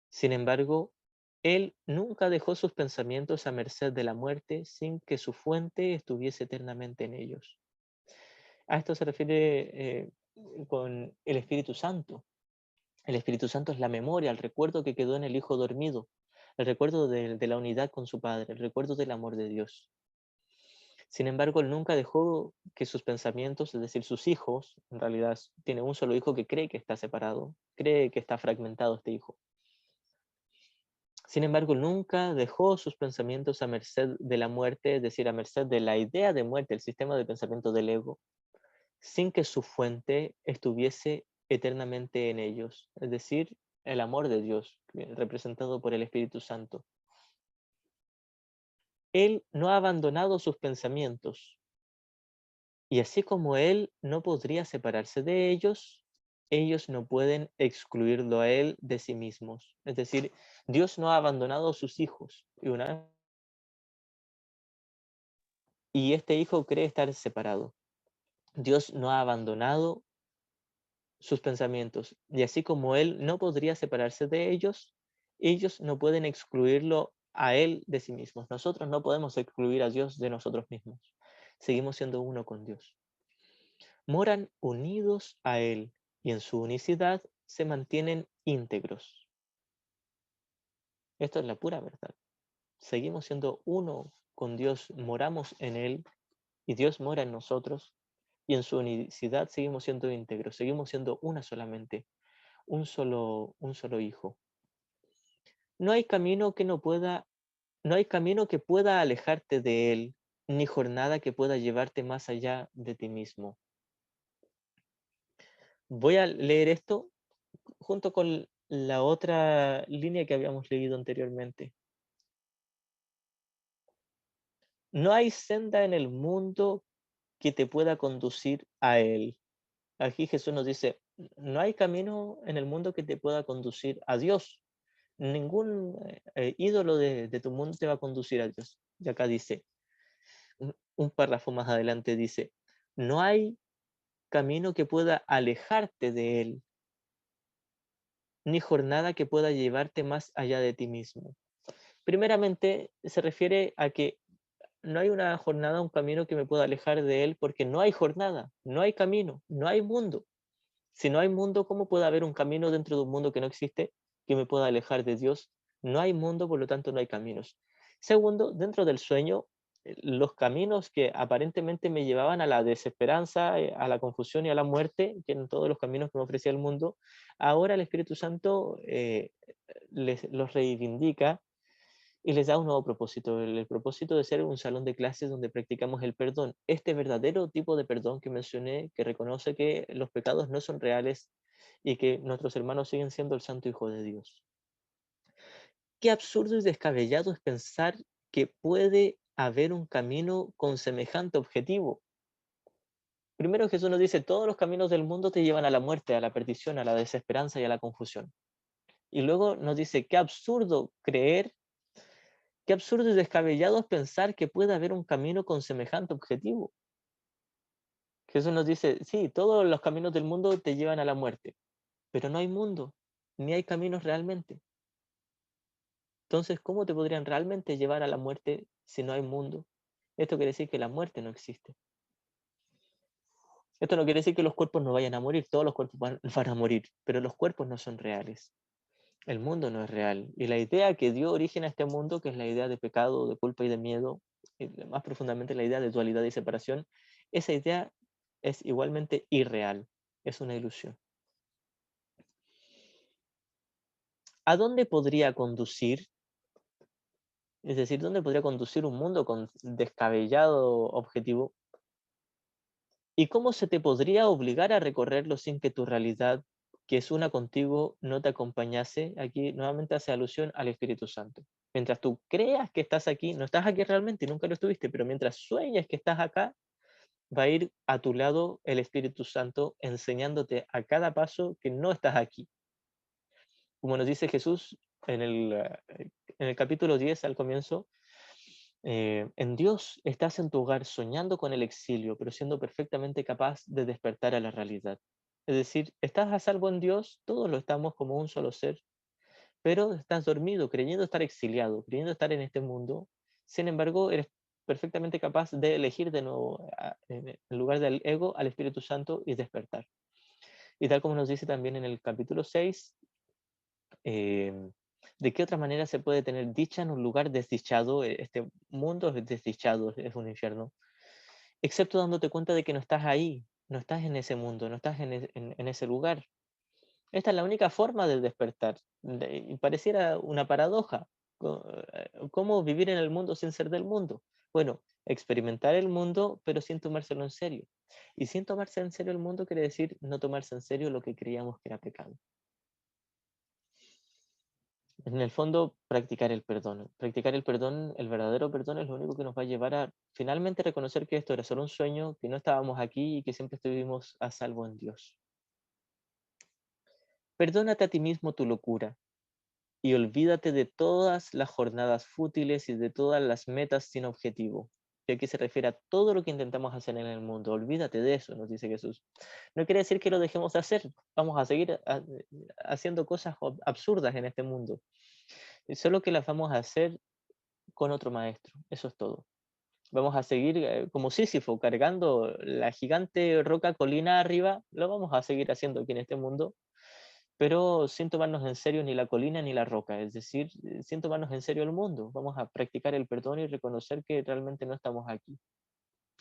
Sin embargo, él nunca dejó sus pensamientos a merced de la muerte sin que su fuente estuviese eternamente en ellos. A esto se refiere con el Espíritu Santo. El Espíritu Santo es la memoria, el recuerdo que quedó en el Hijo dormido, el recuerdo de la unidad con su Padre, el recuerdo del amor de Dios. Sin embargo, él nunca dejó que sus pensamientos, es decir, sus hijos, en realidad tiene un solo hijo que cree que está separado, cree que está fragmentado este hijo. Sin embargo, nunca dejó sus pensamientos a merced de la muerte, es decir, a merced de la idea de muerte, el sistema de pensamiento del ego, sin que su fuente estuviese eternamente en ellos, es decir, el amor de Dios, representado por el Espíritu Santo. Él no ha abandonado sus pensamientos, y así como Él no podría separarse de ellos no pueden excluirlo a Él de sí mismos. Es decir, Dios no ha abandonado a sus hijos, y este hijo cree estar separado. Dios no ha abandonado sus pensamientos, y así como Él no podría separarse de ellos no pueden excluirlo a Él de sí mismos. Nosotros no podemos excluir a Dios de nosotros mismos. Seguimos siendo uno con Dios. Moran unidos a Él, y en su unicidad se mantienen íntegros. Esto es la pura verdad. Seguimos siendo uno con Dios, moramos en Él, y Dios mora en nosotros, y en su unicidad seguimos siendo íntegros, seguimos siendo una solamente, un solo hijo. No hay camino que no hay camino que pueda alejarte de Él, ni jornada que pueda llevarte más allá de ti mismo. Voy a leer esto junto con la otra línea que habíamos leído anteriormente. No hay senda en el mundo que te pueda conducir a Él. Aquí Jesús nos dice, no hay camino en el mundo que te pueda conducir a Dios. Ningún ídolo de tu mundo te va a conducir a Dios. Y acá dice, un párrafo más adelante dice, no hay camino que pueda alejarte de Él, ni jornada que pueda llevarte más allá de ti mismo. Primeramente, se refiere a que no hay una jornada, un camino que me pueda alejar de Él, porque no hay jornada, no hay camino, no hay mundo. Si no hay mundo, ¿cómo puede haber un camino dentro de un mundo que no existe que me pueda alejar de Dios? No hay mundo, por lo tanto no hay caminos. Segundo, dentro del sueño, los caminos que aparentemente me llevaban a la desesperanza, a la confusión y a la muerte, que eran todos los caminos que me ofrecía el mundo, ahora el Espíritu Santo los reivindica y les da un nuevo propósito, el propósito de ser un salón de clases donde practicamos el perdón, este verdadero tipo de perdón que mencioné, que reconoce que los pecados no son reales y que nuestros hermanos siguen siendo el Santo Hijo de Dios. Qué absurdo y descabellado es pensar que puede haber un camino con semejante objetivo. Primero Jesús nos dice, todos los caminos del mundo te llevan a la muerte, a la perdición, a la desesperanza y a la confusión. Y luego nos dice, qué absurdo creer, qué absurdo y descabellado es pensar que puede haber un camino con semejante objetivo. Jesús nos dice, sí, todos los caminos del mundo te llevan a la muerte, pero no hay mundo, ni hay caminos realmente. Entonces, ¿cómo te podrían realmente llevar a la muerte si no hay mundo? Esto quiere decir que la muerte no existe. Esto no quiere decir que los cuerpos no vayan a morir, todos los cuerpos van a morir, pero los cuerpos no son reales. El mundo no es real. Y la idea que dio origen a este mundo, que es la idea de pecado, de culpa y de miedo, y más profundamente la idea de dualidad y separación, esa idea es igualmente irreal, es una ilusión. ¿A dónde podría conducir? Es decir, ¿dónde podría conducir un mundo con descabellado objetivo? ¿Y cómo se te podría obligar a recorrerlo sin que tu realidad, que es una contigo, no te acompañase? Aquí nuevamente hace alusión al Espíritu Santo. Mientras tú creas que estás aquí, no estás aquí realmente, nunca lo estuviste, pero mientras sueñas que estás acá, va a ir a tu lado el Espíritu Santo enseñándote a cada paso que no estás aquí. Como nos dice Jesús en el capítulo 10 al comienzo, en Dios estás en tu hogar soñando con el exilio, pero siendo perfectamente capaz de despertar a la realidad. Es decir, estás a salvo en Dios, todos lo estamos como un solo ser, pero estás dormido, creyendo estar exiliado, creyendo estar en este mundo. Sin embargo, eres perfectamente capaz de elegir de nuevo, en lugar del ego, al Espíritu Santo y despertar. Y tal como nos dice también en el capítulo 6, ¿de qué otra manera se puede tener dicha en un lugar desdichado? Este mundo es desdichado, es un infierno, excepto dándote cuenta de que no estás ahí, no estás en ese mundo, no estás en ese lugar. Esta es la única forma de despertar. Y pareciera una paradoja. ¿Cómo vivir en el mundo sin ser del mundo? Bueno, experimentar el mundo, pero sin tomárselo en serio. Y sin tomarse en serio el mundo quiere decir no tomarse en serio lo que creíamos que era pecado. En el fondo, practicar el perdón. Practicar el perdón, el verdadero perdón, es lo único que nos va a llevar a finalmente reconocer que esto era solo un sueño, que no estábamos aquí y que siempre estuvimos a salvo en Dios. Perdónate a ti mismo tu locura y olvídate de todas las jornadas fútiles y de todas las metas sin objetivo. Y aquí se refiere a todo lo que intentamos hacer en el mundo. Olvídate de eso, nos dice Jesús. No quiere decir que lo dejemos de hacer. Vamos a seguir haciendo cosas absurdas en este mundo. Solo que las vamos a hacer con otro maestro. Eso es todo. Vamos a seguir como Sísifo, cargando la gigante roca colina arriba. Lo vamos a seguir haciendo aquí en este mundo, pero sin tomarnos en serio ni la colina ni la roca, es decir, sin tomarnos en serio el mundo. Vamos a practicar el perdón y reconocer que realmente no estamos aquí,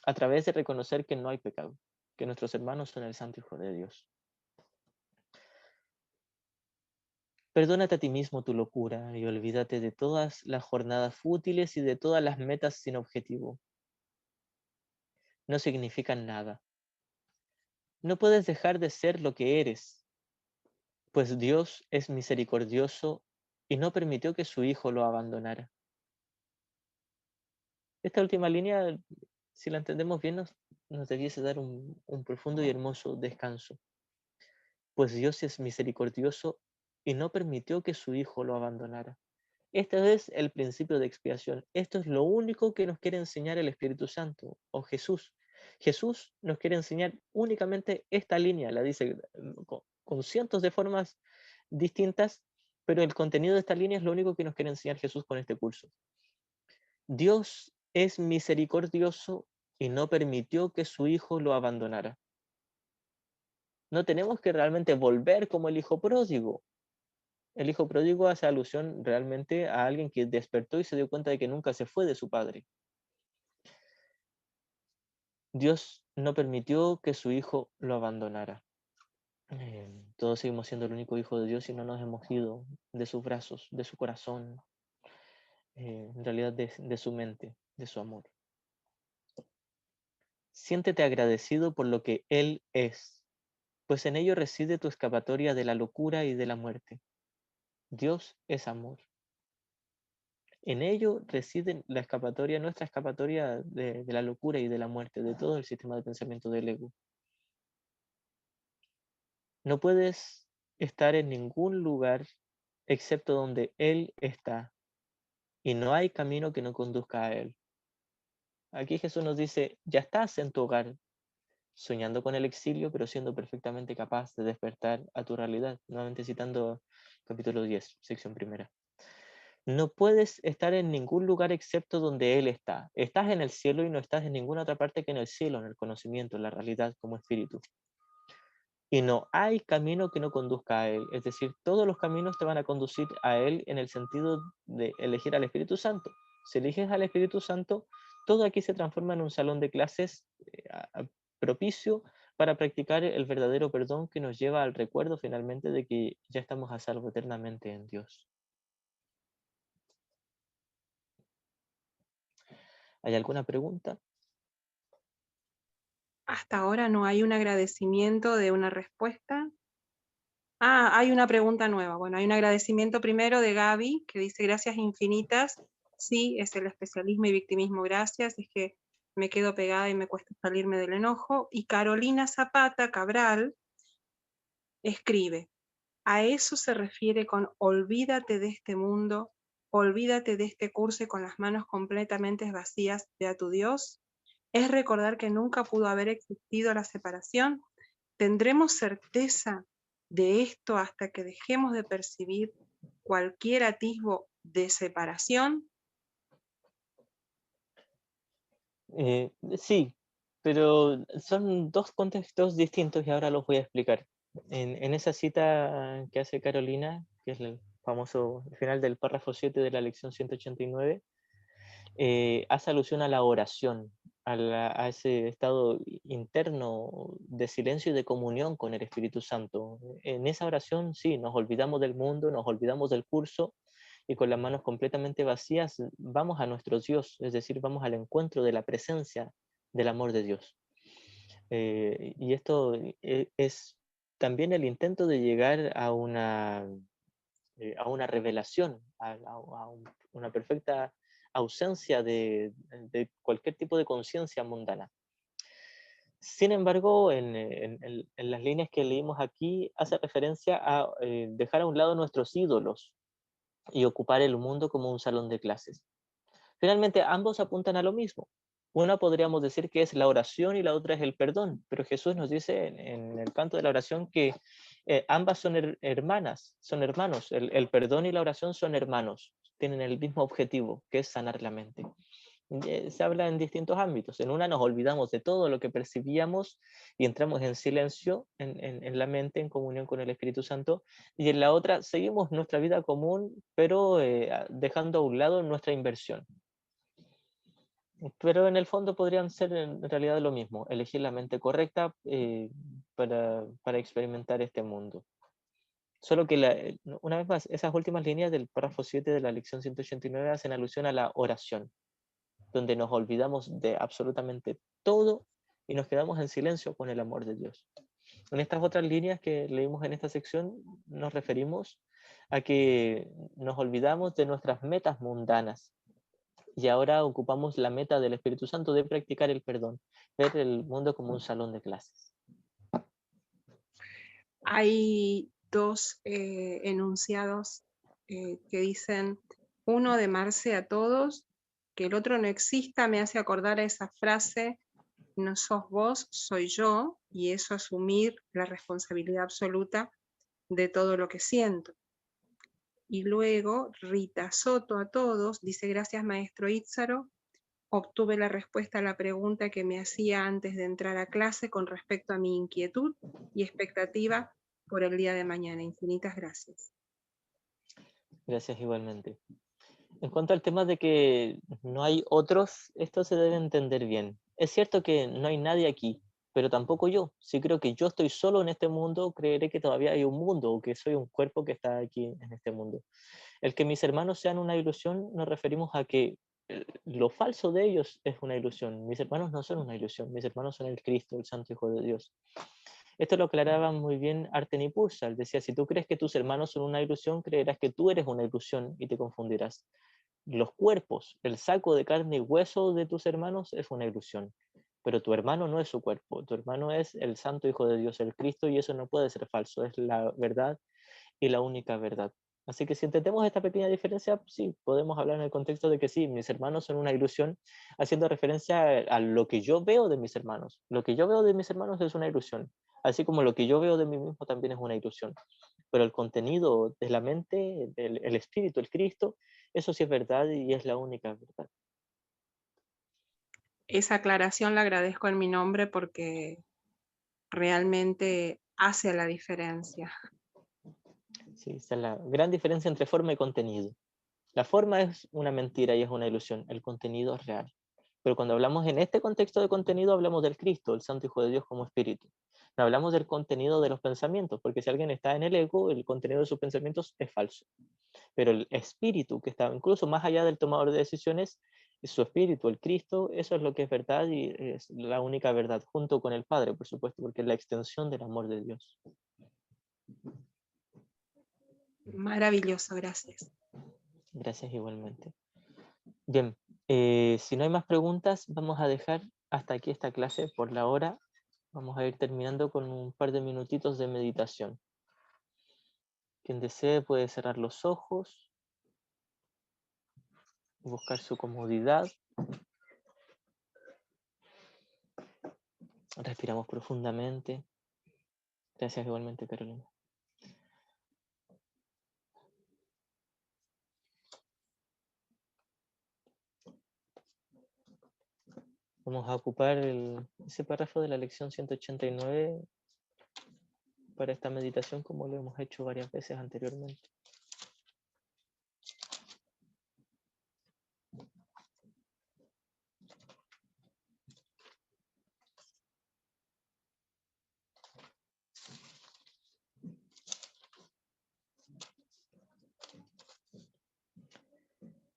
a través de reconocer que no hay pecado, que nuestros hermanos son el Santo Hijo de Dios. Perdónate a ti mismo tu locura y olvídate de todas las jornadas fútiles y de todas las metas sin objetivo. No significan nada. No puedes dejar de ser lo que eres, pues Dios es misericordioso y no permitió que su Hijo lo abandonara. Esta última línea, si la entendemos bien, nos debiese dar un profundo y hermoso descanso. Pues Dios es misericordioso y no permitió que su Hijo lo abandonara. Este es el principio de expiación. Esto es lo único que nos quiere enseñar el Espíritu Santo o Jesús. Jesús nos quiere enseñar únicamente esta línea, la dice con cientos de formas distintas, pero el contenido de esta línea es lo único que nos quiere enseñar Jesús con este curso. Dios es misericordioso y no permitió que su hijo lo abandonara. No tenemos que realmente volver como el hijo pródigo. El hijo pródigo hace alusión realmente a alguien que despertó y se dio cuenta de que nunca se fue de su padre. Dios no permitió que su hijo lo abandonara. Todos seguimos siendo el único hijo de Dios y no nos hemos ido de sus brazos, de su corazón, en realidad de su mente, de su amor. Siéntete agradecido por lo que Él es, pues en ello reside tu escapatoria de la locura y de la muerte. Dios es amor. En ello reside la escapatoria, nuestra escapatoria de la locura y de la muerte, de todo el sistema de pensamiento del ego. No puedes estar en ningún lugar excepto donde Él está, y no hay camino que no conduzca a Él. Aquí Jesús nos dice, ya estás en tu hogar, soñando con el exilio, pero siendo perfectamente capaz de despertar a tu realidad. Nuevamente citando capítulo 10, sección primera. No puedes estar en ningún lugar excepto donde Él está. Estás en el cielo y no estás en ninguna otra parte que en el cielo, en el conocimiento, en la realidad como espíritu. Y no hay camino que no conduzca a Él. Es decir, todos los caminos te van a conducir a Él en el sentido de elegir al Espíritu Santo. Si eliges al Espíritu Santo, todo aquí se transforma en un salón de clases propicio para practicar el verdadero perdón que nos lleva al recuerdo finalmente de que ya estamos a salvo eternamente en Dios. ¿Hay alguna pregunta? Hasta ahora no hay un agradecimiento de una respuesta. Ah, hay una pregunta nueva. Bueno, hay un agradecimiento primero de Gaby, que dice gracias infinitas. Sí, es el especialismo y victimismo, gracias. Es que me quedo pegada y me cuesta salirme del enojo. Y Carolina Zapata Cabral escribe, a eso se refiere con olvídate de este mundo, olvídate de este curso y con las manos completamente vacías de a tu Dios. Es recordar que nunca pudo haber existido la separación. ¿Tendremos certeza de esto hasta que dejemos de percibir cualquier atisbo de separación? Sí, pero son dos contextos distintos y ahora los voy a explicar. En esa cita que hace Carolina, que es el famoso final del párrafo 7 de la lección 189, hace alusión a la oración, a ese estado interno de silencio y de comunión con el Espíritu Santo. En esa oración, sí, nos olvidamos del mundo, nos olvidamos del curso y con las manos completamente vacías vamos a nuestro Dios, es decir, vamos al encuentro de la presencia del amor de Dios. Y esto es también el intento de llegar a una revelación, una perfecta ausencia de cualquier tipo de conciencia mundana. Sin embargo, en las líneas que leímos aquí, hace referencia a dejar a un lado nuestros ídolos y ocupar el mundo como un salón de clases. Finalmente, ambos apuntan a lo mismo. Una podríamos decir que es la oración y la otra es el perdón, pero Jesús nos dice en el canto de la oración que ambas son hermanas, son hermanos. El perdón y la oración son hermanos, tienen el mismo objetivo, que es sanar la mente. Se habla en distintos ámbitos. En una nos olvidamos de todo lo que percibíamos y entramos en silencio en la mente, en comunión con el Espíritu Santo, y en la otra seguimos nuestra vida común, pero dejando a un lado nuestra inversión. Pero en el fondo podrían ser en realidad lo mismo, elegir la mente correcta para experimentar este mundo. Solo que, una vez más, esas últimas líneas del párrafo 7 de la lección 189 hacen alusión a la oración, donde nos olvidamos de absolutamente todo y nos quedamos en silencio con el amor de Dios. En estas otras líneas que leímos en esta sección nos referimos a que nos olvidamos de nuestras metas mundanas y ahora ocupamos la meta del Espíritu Santo de practicar el perdón, ver el mundo como un salón de clases. Hay dos enunciados que dicen, uno de amarse a todos, que el otro no exista, me hace acordar a esa frase, no sos vos, soy yo, y eso asumir la responsabilidad absoluta de todo lo que siento. Y luego Rita Soto a todos dice, gracias maestro Ítzaro, obtuve la respuesta a la pregunta que me hacía antes de entrar a clase con respecto a mi inquietud y expectativa por el día de mañana. Infinitas gracias. Gracias igualmente. En cuanto al tema de que no hay otros, esto se debe entender bien. Es cierto que no hay nadie aquí, pero tampoco yo. Si creo que yo estoy solo en este mundo, creeré que todavía hay un mundo o que soy un cuerpo que está aquí en este mundo. El que mis hermanos sean una ilusión, nos referimos a que lo falso de ellos es una ilusión. Mis hermanos no son una ilusión, mis hermanos son el Cristo, el Santo Hijo de Dios. Esto lo aclaraba muy bien Arteni Purcell. Decía, si tú crees que tus hermanos son una ilusión, creerás que tú eres una ilusión y te confundirás. Los cuerpos, el saco de carne y hueso de tus hermanos es una ilusión. pero tu hermano no es su cuerpo, tu hermano es el Santo Hijo de Dios, el Cristo, y eso no puede ser falso, es la verdad y la única verdad. Así que si entendemos esta pequeña diferencia, sí, podemos hablar en el contexto de que sí, mis hermanos son una ilusión, haciendo referencia a lo que yo veo de mis hermanos. Lo que yo veo de mis hermanos es una ilusión, así como lo que yo veo de mí mismo también es una ilusión. Pero el contenido de la mente, el espíritu, el Cristo, eso sí es verdad y es la única verdad. Esa aclaración la agradezco en mi nombre porque realmente hace la diferencia. Sí, esa es la gran diferencia entre forma y contenido. La forma es una mentira y es una ilusión, el contenido es real. Pero cuando hablamos en este contexto de contenido, hablamos del Cristo, el Santo Hijo de Dios como Espíritu. No hablamos del contenido de los pensamientos, porque si alguien está en el ego, el contenido de sus pensamientos es falso. Pero el Espíritu, que está incluso más allá del tomador de decisiones, es su Espíritu, el Cristo, eso es lo que es verdad y es la única verdad, junto con el Padre, por supuesto, porque es la extensión del amor de Dios. Maravilloso, gracias. Gracias igualmente. Bien, si no hay más preguntas, vamos a dejar hasta aquí esta clase por la hora. Vamos a ir terminando con un par de minutitos de meditación. Quien desee puede cerrar los ojos, buscar su comodidad. Respiramos profundamente. Gracias igualmente, Carolina. Vamos a ocupar ese párrafo de la lección 189 para esta meditación como lo hemos hecho varias veces anteriormente.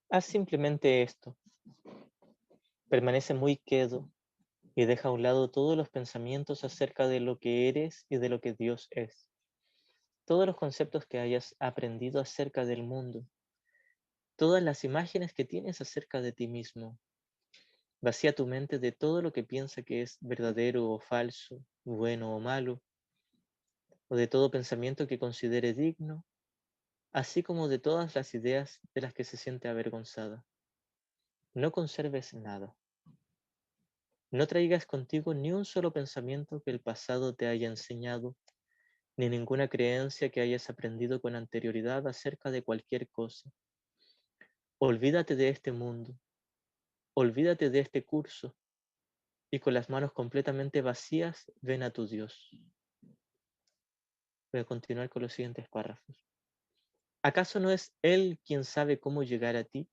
Haz simplemente esto. Permanece muy quedo y deja a un lado todos los pensamientos acerca de lo que eres y de lo que Dios es. Todos los conceptos que hayas aprendido acerca del mundo, todas las imágenes que tienes acerca de ti mismo. Vacía tu mente de todo lo que piensa que es verdadero o falso, bueno o malo, o de todo pensamiento que considere digno, así como de todas las ideas de las que se siente avergonzada. No conserves nada. No traigas contigo ni un solo pensamiento que el pasado te haya enseñado, ni ninguna creencia que hayas aprendido con anterioridad acerca de cualquier cosa. Olvídate de este mundo, olvídate de este curso, y con las manos completamente vacías ven a tu Dios. Voy a continuar con los siguientes párrafos. ¿Acaso no es Él quien sabe cómo llegar a ti?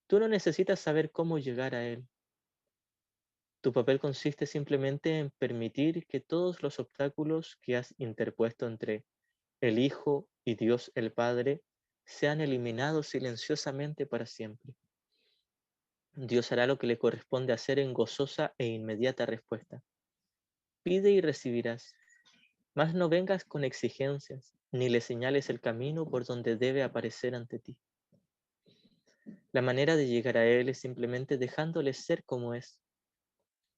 Tú no necesitas saber cómo llegar a Él. Tu papel consiste simplemente en permitir que todos los obstáculos que has interpuesto entre el Hijo y Dios el Padre sean eliminados silenciosamente para siempre. Dios hará lo que le corresponde hacer en gozosa e inmediata respuesta. Pide y recibirás, mas no vengas con exigencias, ni le señales el camino por donde debe aparecer ante ti. La manera de llegar a Él es simplemente dejándole ser como es,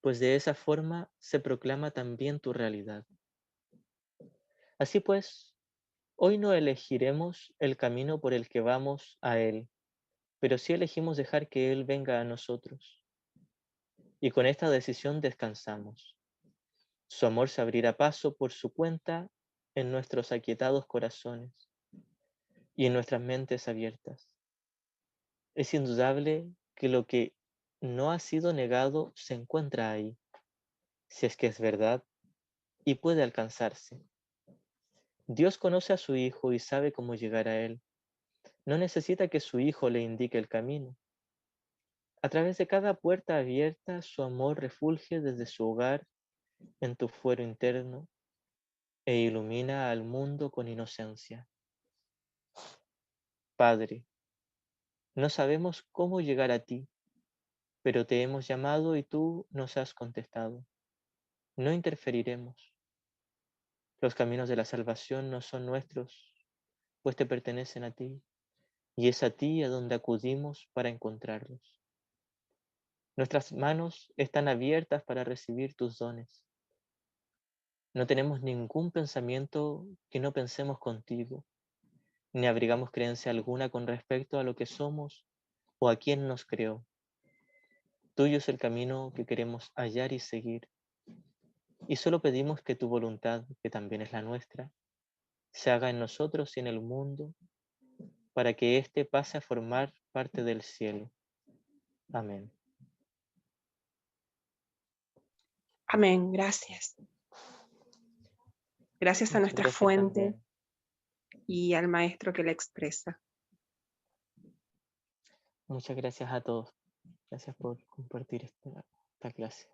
pues de esa forma se proclama también tu realidad. Así pues, hoy no elegiremos el camino por el que vamos a Él, pero sí elegimos dejar que Él venga a nosotros. Y con esta decisión descansamos. Su amor se abrirá paso por su cuenta en nuestros aquietados corazones y en nuestras mentes abiertas. Es indudable que lo que no ha sido negado se encuentra ahí, si es que es verdad, y puede alcanzarse. Dios conoce a su Hijo y sabe cómo llegar a Él. No necesita que su Hijo le indique el camino. A través de cada puerta abierta, su amor refulge desde su hogar en tu fuero interno e ilumina al mundo con inocencia. Padre, no sabemos cómo llegar a ti, pero te hemos llamado y tú nos has contestado. No interferiremos. Los caminos de la salvación no son nuestros, pues te pertenecen a ti, y es a ti a donde acudimos para encontrarlos. Nuestras manos están abiertas para recibir tus dones. No tenemos ningún pensamiento que no pensemos contigo, ni abrigamos creencia alguna con respecto a lo que somos o a quién nos creó. Tuyo es el camino que queremos hallar y seguir, y solo pedimos que tu voluntad, que también es la nuestra, se haga en nosotros y en el mundo, para que éste pase a formar parte del cielo. Amén. Amén, gracias. Gracias a Muchas nuestra gracias fuente también. y al maestro que la expresa. Muchas gracias a todos. Gracias por compartir esta clase.